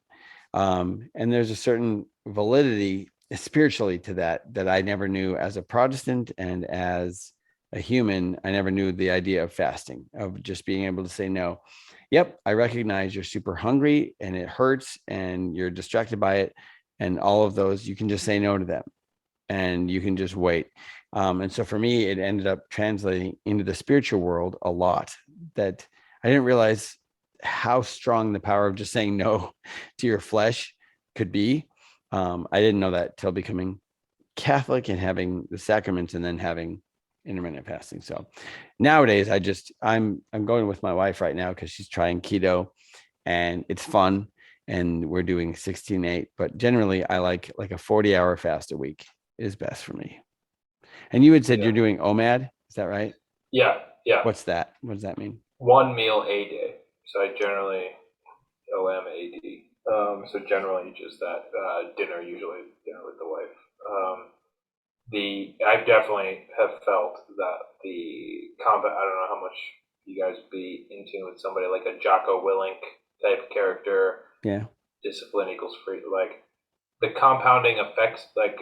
And there's a certain validity spiritually to that I never knew as a Protestant, and as a human, I never knew the idea of fasting, of just being able to say no. Yep, I recognize you're super hungry and it hurts and you're distracted by it. And all of those, you can just say no to them and you can just wait. And so for me, it ended up translating into the spiritual world a lot, that I didn't realize how strong the power of just saying no to your flesh could be. I didn't know that till becoming Catholic and having the sacraments and then having intermittent fasting. So nowadays I'm going with my wife right now because she's trying keto and it's fun and we're doing 16/8, but generally I like a 40-hour fast a week is best for me. And you had said you're doing OMAD, is that right? Yeah. What's that? What does that mean? 1 meal a day. So I generally OMAD. So generally just that dinner, usually dinner with the wife. I definitely have felt that the combat. I don't know how much you guys be in tune with somebody like a Jocko Willink type character. Yeah. Discipline equals free. Like the compounding effects, like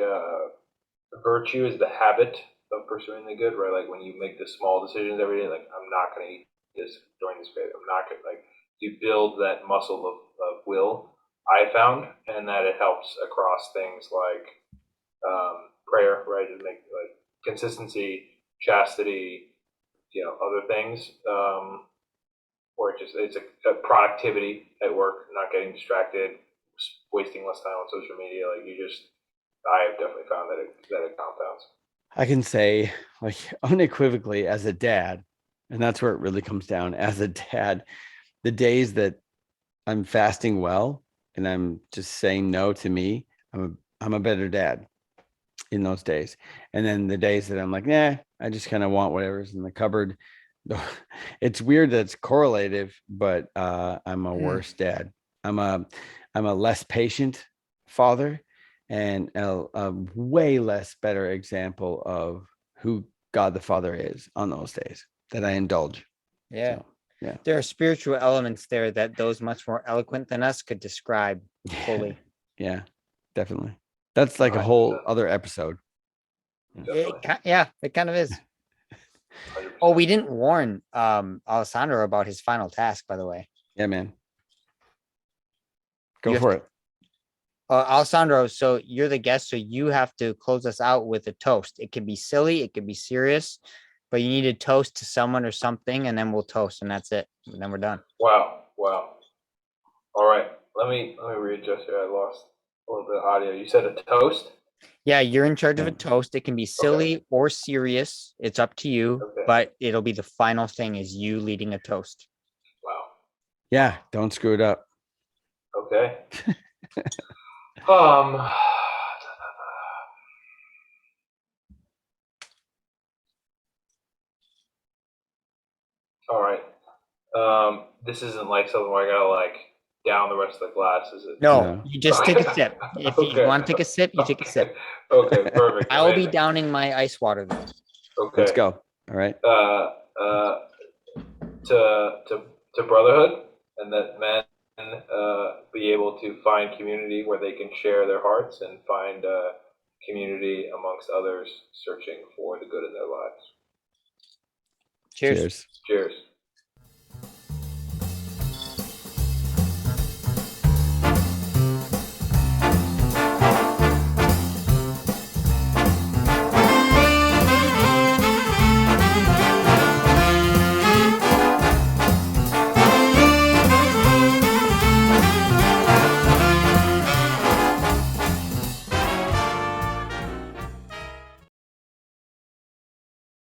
virtue is the habit of pursuing the good, right? Like when you make the small decisions every day, like I'm not going to eat this during this period. I'm not going to, like, you build that muscle of will, I found, and that it helps across things like prayer, right? And make like consistency, chastity, other things, or it's a productivity at work, not getting distracted, wasting less time on social media. Like I have definitely found that it compounds. I can say like unequivocally as a dad, and that's where it really comes down. As a dad, the days that I'm fasting well and I'm just saying no to me, I'm a better dad in those days. And then the days that I'm like, nah, I just kind of want whatever's in the cupboard. It's weird that it's correlative, but I'm a worse dad. I'm a less patient father and a way less better example of who God the Father is on those days that I indulge. Yeah. So, yeah. There are spiritual elements there that those much more eloquent than us could describe fully. Yeah, definitely. That's like a whole other episode. It kind of is. 100%. Oh, we didn't warn Alessandro about his final task, by the way. Yeah, man. Go You have for to- it. Alessandro, so you're the guest, so you have to close us out with a toast. It can be silly, it can be serious, but you need to toast to someone or something, and then we'll toast, and that's it. And then we're done. Wow. All right. Let me readjust here. I lost a little bit of audio. You said a toast? Yeah, you're in charge of a toast. It can be silly or serious. It's up to you, but it'll be the final thing is you leading a toast. Wow. Yeah, don't screw it up. Okay. All right. This isn't like something where I gotta like down the rest of the glass, is it? No, you just take a sip. If you Okay. want to take a sip, you take a sip. Okay, perfect. I will be Amazing. downing my ice water though. Okay. Let's go. All right. To brotherhood, and that men be able to find community where they can share their hearts and find community amongst others searching for the good in their lives. Cheers. Cheers.